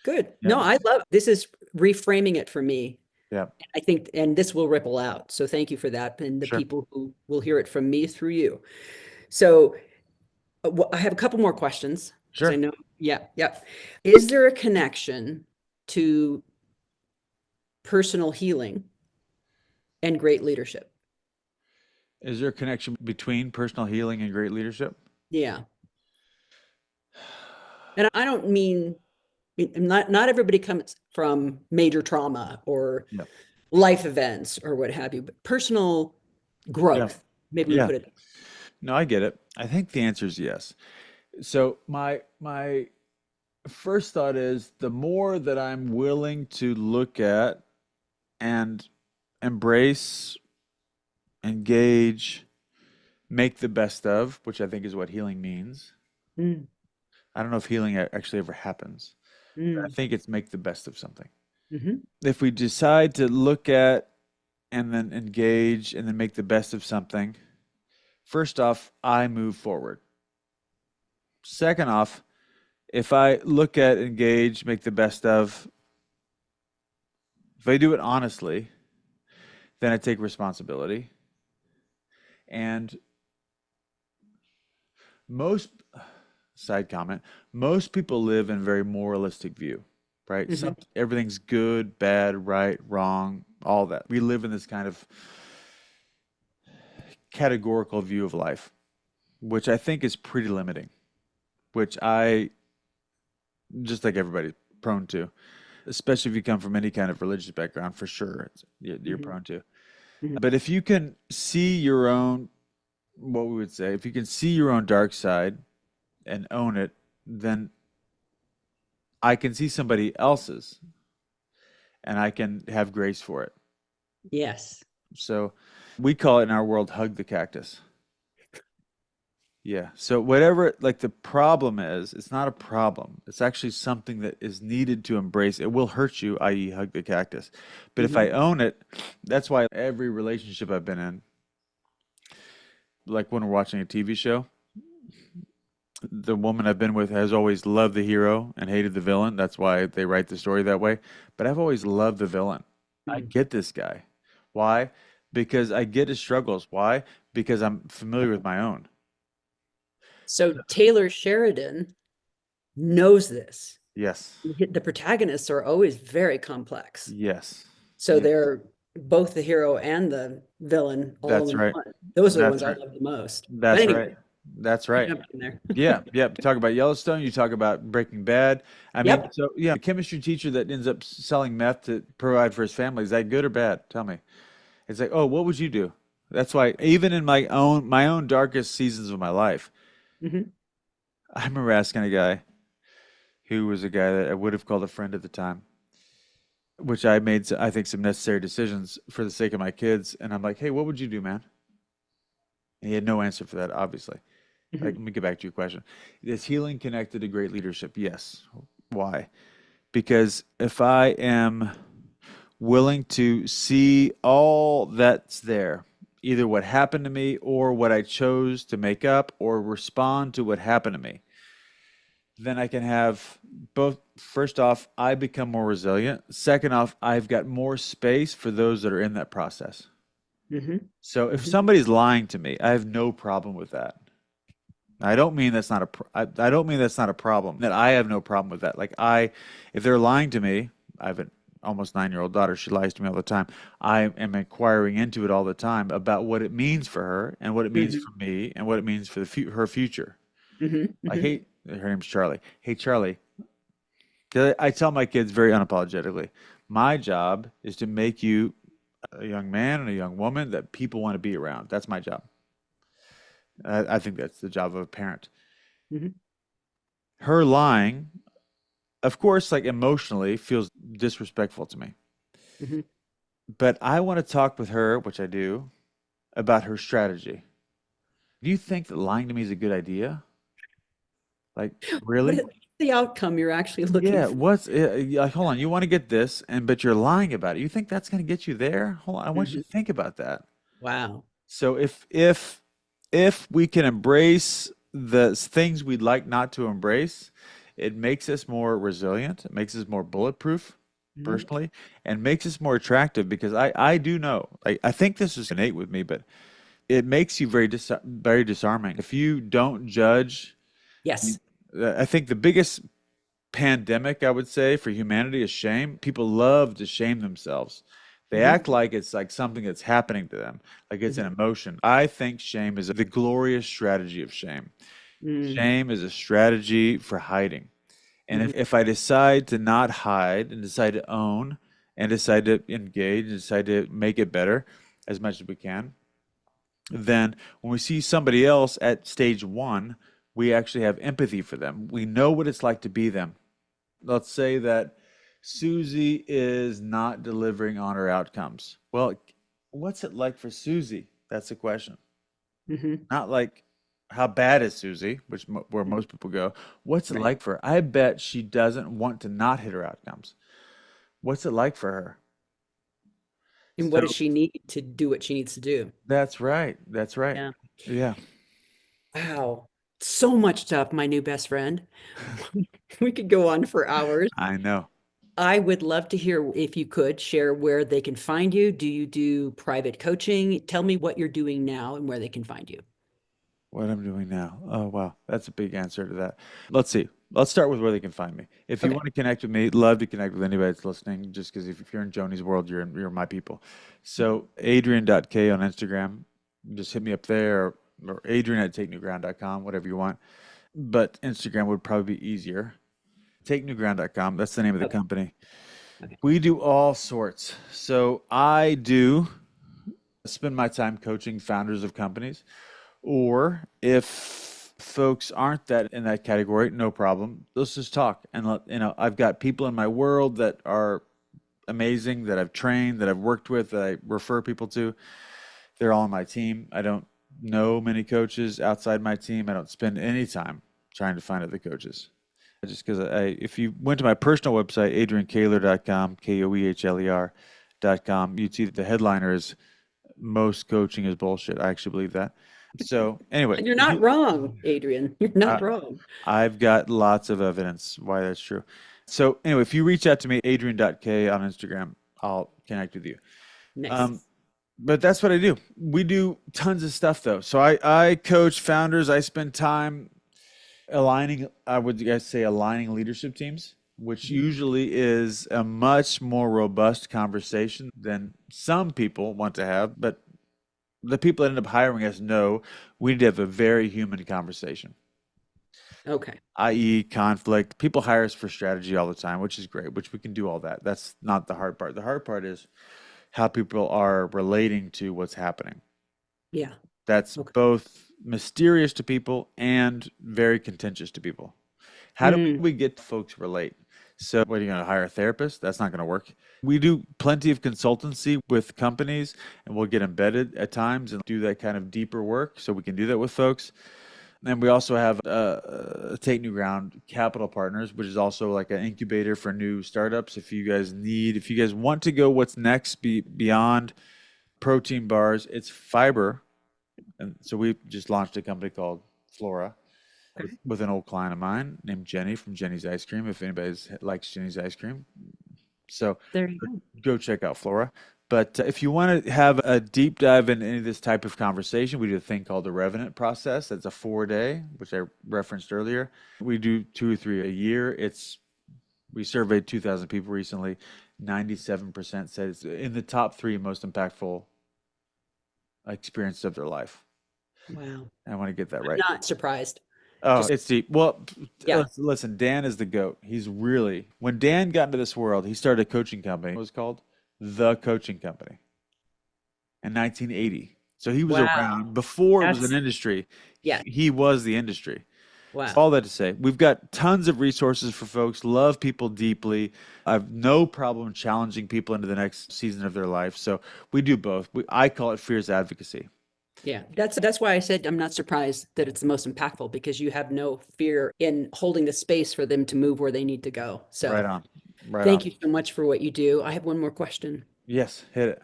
Good. Yeah, No, I love this is reframing it for me. yeah, I think, and this will ripple out. So thank you for that. And the sure, people who will hear it from me through you. So I have a couple more questions because I sure. know, yeah, yeah. Is there a connection to personal healing and great leadership? Is there a connection between personal healing and great leadership? Yeah. And I don't mean not everybody comes from major trauma or Yeah, life events or what have you, but personal yeah, growth. Maybe we yeah. put it. No, I get it. I think the answer is yes. So my first thought is the more that I'm willing to look at and embrace, engage, make the best of, which I think is what healing means. Mm, I don't know if healing actually ever happens, but I mm, think it's make the best of something. mhm. If we decide to look at and then engage and then make the best of something, first off, I move forward. Second off, if I look at, engage, make the best of, if I do it honestly, then I take responsibility. And most side comment, most people live in a very moralistic view, right? Mhm. Everything's good, bad, right, wrong, all that. We live in this kind of categorical view of life, which I think is pretty limiting, which I, just like everybody, prone to, especially if you come from any kind of religious background, for sure, you're Mhm. prone to. Mhm. But if you can see your own, what we would say, if you can see your own dark side and own it, then I can see somebody else's and I can have grace for it. Yes. So we call it in our world hug the cactus. Yeah. So whatever like the problem is, it's not a problem. It's actually something that is needed to embrace. It will hurt you, i.e., hug the cactus. But if I Mhm. own it, that's why every relationship I've been in, like when we're watching a TV show, The woman I've been with has always loved the hero and hated the villain. That's why they write the story that way. But I've always loved the villain. I Mm. get this guy. Why? Because I get his struggles. Why? Because I'm familiar with my own. So Taylor Sheridan knows this. Yes. The protagonists are always very complex. Yes. So Yes. they're both the hero and the villain all That's in right. one. Those are the ones That's I right. love the most. But That's right. anyway, That's I right. jumped in there. Yeah, yeah. Talk about Yellowstone, you talk about Breaking Bad. I mean, Yep. so yeah, a chemistry teacher that ends up selling meth to provide for his family, is that good or bad? Tell me. It's like, oh, what would you do? That's why even in my own darkest seasons of my life, Hmm. I remember asking a guy who was a guy that I would have called a friend at the time, which I made, I think, some necessary decisions for the sake of my kids. And I'm like, hey, what would you do, man? And he had no answer for that, obviously. Like, Hmm. let me get back to your question. Is healing connected to great leadership? Yes. Why? Because if I am willing to see all that's there, either what happened to me or what I chose to make up or respond to what happened to me, then I can have both. First off, I become more resilient. Second off, I've got more space for those that are in that process. Hmm. So if Hmm. somebody's lying to me, I have no problem with that. I don't mean that's not a I don't mean that's not a problem. That I have no problem with that. If they're lying to me, I have an almost 9-year-old daughter. She lies to me all the time. I am inquiring into it all the time about what it means for her and what it means Hmm. for me and what it means for her future. Hmm. Like, Hmm. hey, her name's Charlie. Hey, Charlie. 'Cause I tell my kids very unapologetically, my job is to make you a young man and a young woman that people want to be around. That's my job. I think that's the job of a parent. Hmm. Her lying, of course, like emotionally feels disrespectful to me. Hmm. But I want to talk with her, which I do, about her strategy. Do you think that lying to me is a good idea? Like, What really? is the outcome you're actually looking Yeah, for? like, hold on, you want to get this, but you're lying about it. You think that's going to get you there? Hold on, I want you Hmm. to think about that. Wow. So if we can embrace the things we'd like not to embrace, it makes us more resilient. It makes us more bulletproof, Hmm. personally, and makes us more attractive because I do know. I think this is innate with me, but it makes you very disarming. If you don't judge, Yes. I think the biggest pandemic, I would say, for humanity is shame. People love to shame themselves. They Hmm. act like it's like something that's happening to them, like it's an Hmm. emotion. I think shame is the glorious strategy of shame. Hmm. Shame is a strategy for hiding. And Hmm. if I decide to not hide and decide to own and decide to engage and decide to make it better as much as we can, then when we see somebody else at stage one, we actually have empathy for them. We know what it's like to be them. Let's say that Susie is not delivering on her outcomes. Well, what's it like for Susie? That's the question. Hmm. Not like how bad is Susie, where Hmm. most people go. What's it Right. like for her? I bet she doesn't want to not hit her outcomes. What's it like for her? And what does So she need to do what she needs to do? that's right. That's right. Yeah. Yeah, Wow. So much stuff, my new best friend. We could go on for hours. I know. I would love to hear if you could share where they can find you. Do you do private coaching? Tell me what you're doing now and where they can find you. What I'm doing now. Oh, wow. That's a big answer to that. Let's see. Let's start with where they can find me. If you Okay. want to connect with me, love to connect with anybody that's listening, just because if you're in Joni's world, you're my people. So Adrian.k on Instagram. Just hit me up there or Adrian at takenewground.com, whatever you want. But Instagram would probably be easier. Takenewground.com. That's the name of the Okay. company. Okay. We do all sorts. So I do spend my time coaching founders of companies. Or if folks aren't that in that category, no problem. Let's just talk. And I've got people in my world that are amazing, that I've trained, that I've worked with, that I refer people to. They're all on my team. I don't know many coaches outside my team. I don't spend any time trying to find other coaches. Just because if you went to my personal website, adriankoehler.com, Koehler.com, you'd see that the headliner is most coaching is bullshit. I actually believe that. So anyway, And you're if not you, wrong, Adrian. You're not I, wrong. I've got lots of evidence why that's true. So anyway, if you reach out to me, Adrian.K on Instagram, I'll connect with you. Nice. Um, but that's what I do. We do tons of stuff though. So I coach founders. I spend time aligning, I would guys say aligning leadership teams, which Mhm. usually is a much more robust conversation than some people want to have. But the people that end up hiring us know we need to have a very human conversation, Okay. i.e., conflict. People hire us for strategy all the time, which is great, which we can do all that. That's not the hard part. The hard part is how people are relating to what's happening. Yeah. That's Okay. both mysterious to people and very contentious to people. How do Mm, we get folks relate? So, what are you going to hire a therapist? That's not going to work. We do plenty of consultancy with companies and we'll get embedded at times and do that kind of deeper work. So, we can do that with folks. And we also have Take New Ground Capital Partners, which is also like an incubator for new startups. If you guys want to go what's next beyond protein bars, it's fiber. And so we just launched a company called Flora okay. with an old client of mine named Jenny from Jenny's Ice Cream. If anybody likes Jenny's Ice Cream, so There you go. go check out Flora. But if you want to have a deep dive in any of this type of conversation, we do a thing called the Revenant process. That's a 4 day, which I referenced earlier. We do 2 or 3 a year. We surveyed 2,000 people recently. 97% said it's in the top three most impactful experiences of their life. Wow. I want to get that I'm right. not surprised. Oh, Just, it's deep. Well, yeah. listen, Dan is the GOAT. When Dan got into this world, he started a coaching company. It was called The Coaching Company in 1980. So he was Wow. around before it was an That's, industry. yeah. He was the industry. So Wow. all that to say, we've got tons of resources for folks, love people deeply. I have no problem challenging people into the next season of their life. So we do both. I call it fierce advocacy. Yeah. That's why I said I'm not surprised that it's the most impactful because you have no fear in holding the space for them to move where they need to go. Right So on. Right on. thank you so much for what you do. I have one more question. Yes, hit it.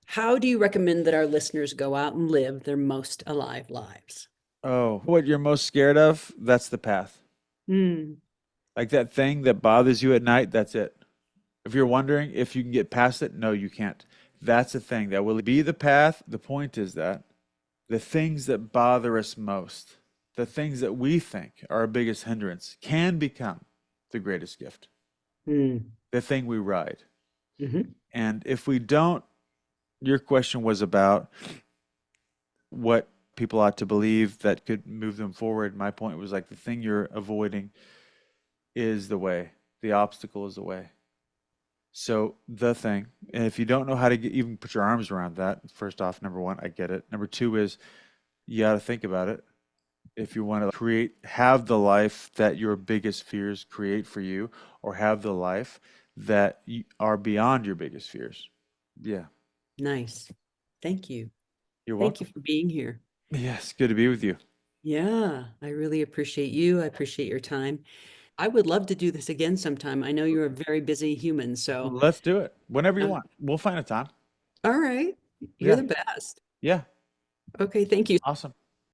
How do you recommend that our listeners go out and live their most alive lives? Oh, what you're most scared of? That's the path. Hmm. Like that thing that bothers you at night, that's it. If you're wondering if you can get past it, no, you can't. That's the thing that will be the path. The point is that the things that bother us most, the things that we think are our biggest hindrance, can become the greatest gift, Hmm. the thing we ride. Hmm. And if we don't, your question was about what people ought to believe that could move them forward. My point was like the thing you're avoiding is the way, the obstacle is the way. So the thing, and if you don't know how to even put your arms around that, first off, number one, I get it. Number two is you got to think about it. If you want to have the life that your biggest fears create for you, or have the life that are beyond your biggest fears. Yeah, Nice. Thank you. you're Thank you welcome. for being here. Yes, good to be with you. Yeah, I really appreciate you. I appreciate your time. I would love to do this again sometime. I know you're a very busy human, so Let's do it whenever you um, want. We'll find a time. all right. You're Yeah, the best. yeah, Okay, thank you. awesome.